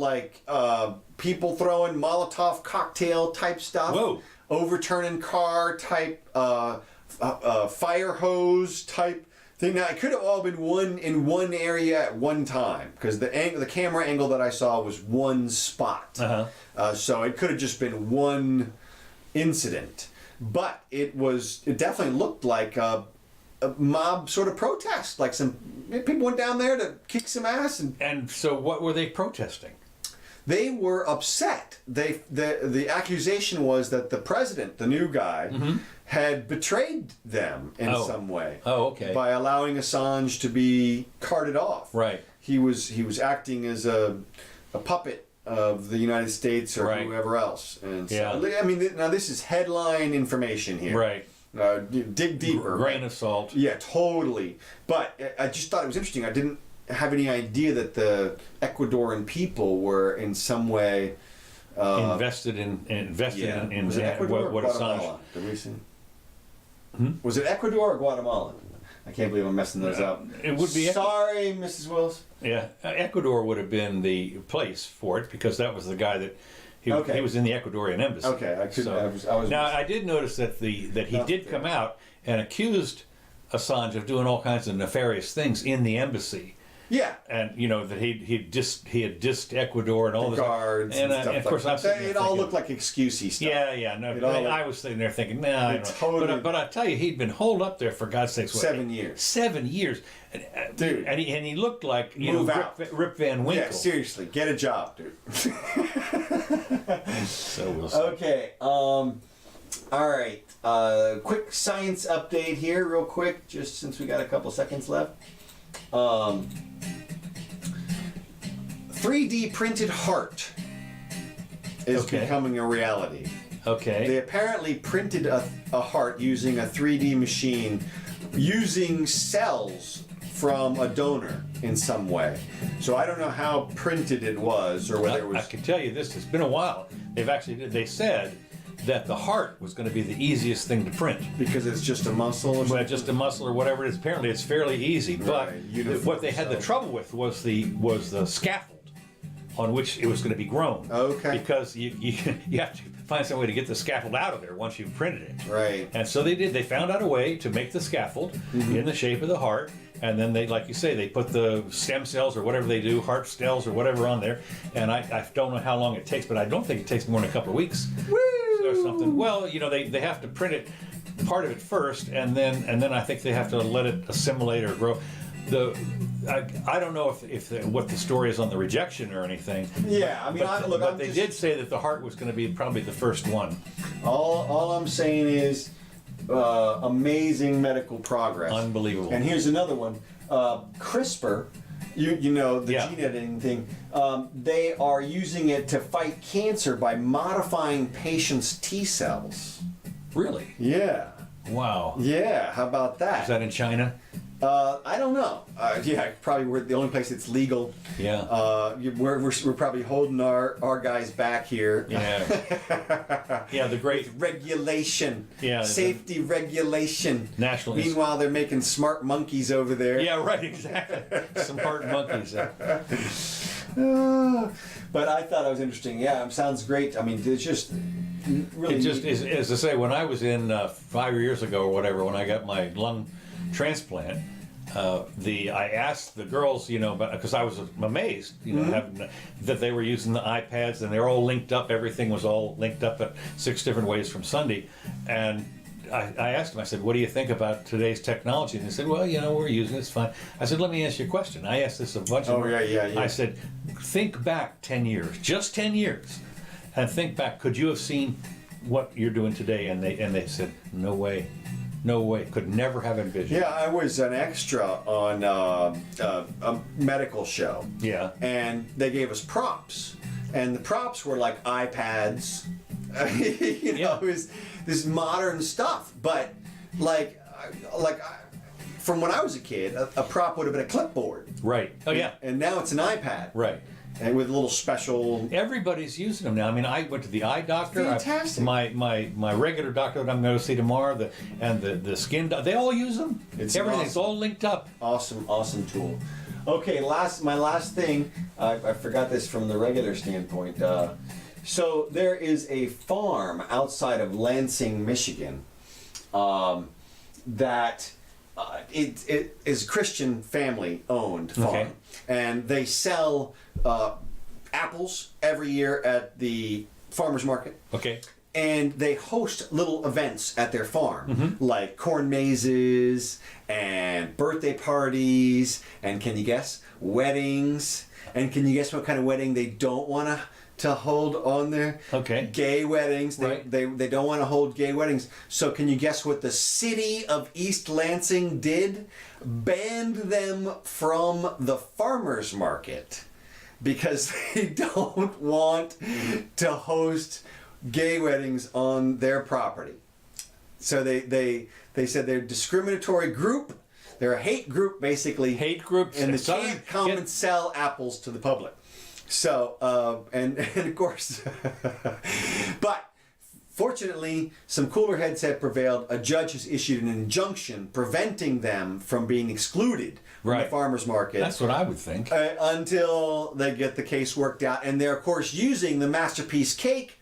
people throwing Molotov cocktail type stuff. Whoa. Overturning car type, fire hose type thing. Now, it could have all been in one area at one time because the camera angle that I saw was one spot. So it could have just been one incident, but it definitely looked like a mob sort of protest. Like some people went down there to kick some ass. And so what were they protesting? They were upset. The accusation was that the president, the new guy, had betrayed them in some way. Oh, okay. By allowing Assange to be carted off. Right. He was acting as a puppet of the United States or whoever else. And so, now this is headline information here. Right. Dig deeper. Grain of salt. Yeah, totally. But I just thought it was interesting. I didn't have any idea that the Ecuadorian people were in some way invested in was it Ecuador or what Guatemala? Did we see? Was it Ecuador or Guatemala? I can't believe I'm messing those up. It would be. Sorry, Mrs. Wills. Yeah, Ecuador would have been the place for it because that was the guy that. He was in the Ecuadorian embassy. Okay, I did notice that he did come out and accused Assange of doing all kinds of nefarious things in the embassy. Yeah, and that he had dissed Ecuador and all the guards and stuff of course like that. It all looked like excusey stuff. Yeah. No, I was sitting there thinking, nah, I don't know. But I tell you, he'd been holed up there for God's sakes. 7 years. 7 years, dude. And he looked like Rip Van Winkle. Yeah, seriously, get a job, dude. So we'll see. Okay. All right. Quick science update here, real quick, just since we got a couple seconds left. 3D printed heart is becoming a reality. Okay. They apparently printed a heart using a 3D machine, using cells from a donor in some way. So I don't know how printed it was or whether it was. I can tell you this: it's been a while. They said that the heart was going to be the easiest thing to print because it's just a muscle. Or something? Well, just a muscle or whatever it is. Apparently, it's fairly easy. But what they had the trouble with was the scaffold on which it was going to be grown. Okay. Because you have to find some way to get the scaffold out of there once you've printed it. Right. And so they did. They found out a way to make the scaffold in the shape of the heart. And then they, like you say, they put the stem cells or whatever they do, heart cells or whatever on there. And I don't know how long it takes, but I don't think it takes more than a couple of weeks. Woo! or something. Well, they have to print it, part of it first, and then I think they have to let it assimilate or grow. I don't know if what the story is on the rejection or anything. Yeah, I mean, but they did say that the heart was going to be probably the first one. All I'm saying is amazing medical progress. Unbelievable. And here's another one. CRISPR, you know, the Yeah. gene editing thing, they are using it to fight cancer by modifying patients' T cells. Really? Yeah. Wow. Yeah, how about that? Is that in China? I don't know. Yeah, probably we're the only place it's legal. Yeah. We're probably holding our guys back here. Yeah. Yeah, the great Regulation. Yeah, Safety regulation. National. Meanwhile, they're making smart monkeys over there. Yeah, right, exactly. Some hard monkeys. But I thought it was interesting. Yeah, it sounds great. I mean, it's just really. It just is, as I say, when I was in 5 years ago or whatever, when I got my lung transplant, I asked the girls, because I was amazed, that they were using the iPads and they're all linked up. Everything was all linked up at 6 different ways from Sunday, and I asked them. I said, "What do you think about today's technology?" And they said, "Well, we're using it. It's fine." I said, "Let me ask you a question." I asked this a bunch of. Oh yeah. I said, "Think back 10 years, just 10 years, and think back. Could you have seen what you're doing today?" And they said, "No way." No way. Could never have envisioned. Yeah, I was an extra on a medical show. Yeah. And they gave us props. And the props were like iPads. It was this modern stuff. But from when I was a kid, a prop would have been a clipboard. Right. Oh, yeah. And now it's an iPad. Right. And with a little special. Everybody's using them now. I mean, I went to the eye doctor. Fantastic. My regular doctor that I'm going to see tomorrow, the skin doctor, they all use them. Everything's awesome. all linked up. Awesome tool. Okay, my last thing. I forgot this from the regular standpoint. So there is a farm outside of Lansing, Michigan, that it is a Christian family owned farm, Okay. and they sell apples every year at the farmers market. Okay. And they host little events at their farm, Mm-hmm. like corn mazes and birthday parties, and can you guess, weddings? And can you guess what kind of wedding they don't want to hold on there? Okay. Gay weddings. Right. They don't want to hold gay weddings. So can you guess what the city of East Lansing did? Banned them from the farmers market because they don't want to host gay weddings on their property. So they said they're a discriminatory group. They're a hate group, basically. Hate groups. And they can't come and sell apples to the public. So, and of course, but fortunately, some cooler heads have prevailed. A judge has issued an injunction preventing them from being excluded from the Right. farmers market. That's what I would think. Until they get the case worked out. And they're, of course, using the Masterpiece Cake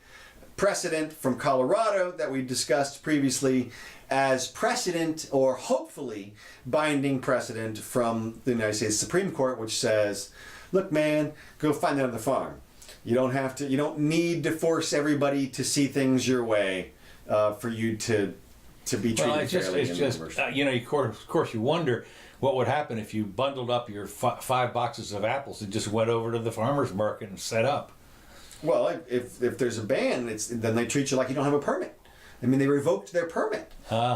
precedent from Colorado that we discussed previously as precedent, or hopefully binding precedent, from the United States Supreme Court, which says, look, man, go find another farm. You don't need to force everybody to see things your way for you to be treated Well, fairly. it's just of course, you wonder what would happen if you bundled up your 5 boxes of apples and just went over to the farmer's market and set up. Well, if there's a ban, then they treat you like you don't have a permit. I mean, they revoked their permit.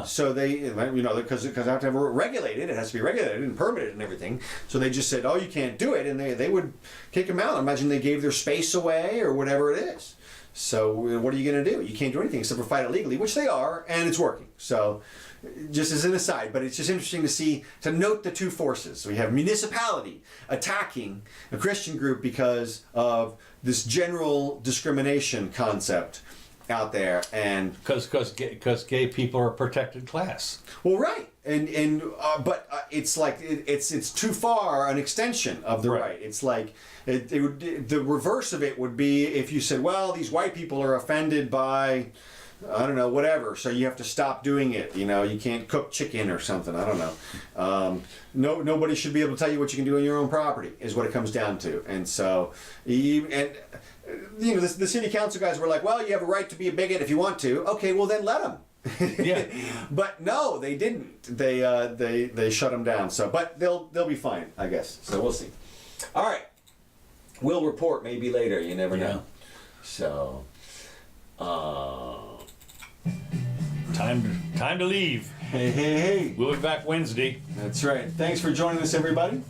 So they, because I have to have it regulated. It has to be regulated and permitted and everything. So they just said, oh, you can't do it. And they would kick them out. Imagine they gave their space away or whatever it is. So what are you going to do? You can't do anything except for fight it legally, which they are, and it's working. So just as an aside, but it's just interesting to note the two forces. So we have municipality attacking a Christian group because of this general discrimination concept out there, and because gay people are a protected class. well, right, but it's like it's too far an extension of the right. It's like it would, the reverse of it would be if you said, well, these white people are offended by I don't know, whatever. So you have to stop doing it. You know, you can't cook chicken or something. I don't know. Nobody should be able to tell you what you can do on your own property, is what it comes down to. And so, the city council guys were like, well, you have a right to be a bigot if you want to. Okay, well then let them. Yeah. But no, they didn't. They shut them down. So, but they'll be fine, I guess. So we'll see. All right. We'll report maybe later. You never know. So, time to leave. Hey. We'll be back Wednesday. That's right. Thanks for joining us, everybody.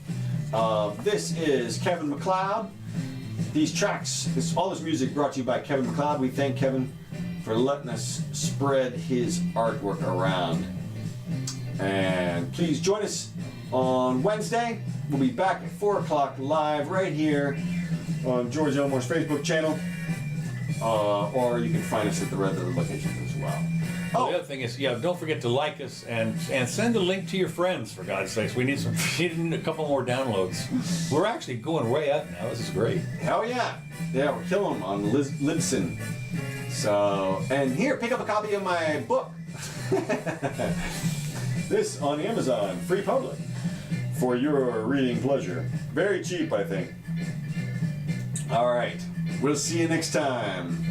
This is Kevin MacLeod. These tracks, all this music brought to you by Kevin MacLeod. We thank Kevin for letting us spread his artwork around. And please join us on Wednesday. We'll be back at 4 o'clock live right here on George Elmore's Facebook channel. Or you can find us at the red other locations as well. Well, the other thing is, don't forget to like us and send the link to your friends, for God's sakes. We need a couple more downloads. We're actually going way up now. This is great. Hell yeah. Yeah, we're killing them on Libsyn. So, and here, pick up a copy of my book. This on Amazon, free public, for your reading pleasure. Very cheap, I think. All right. We'll see you next time.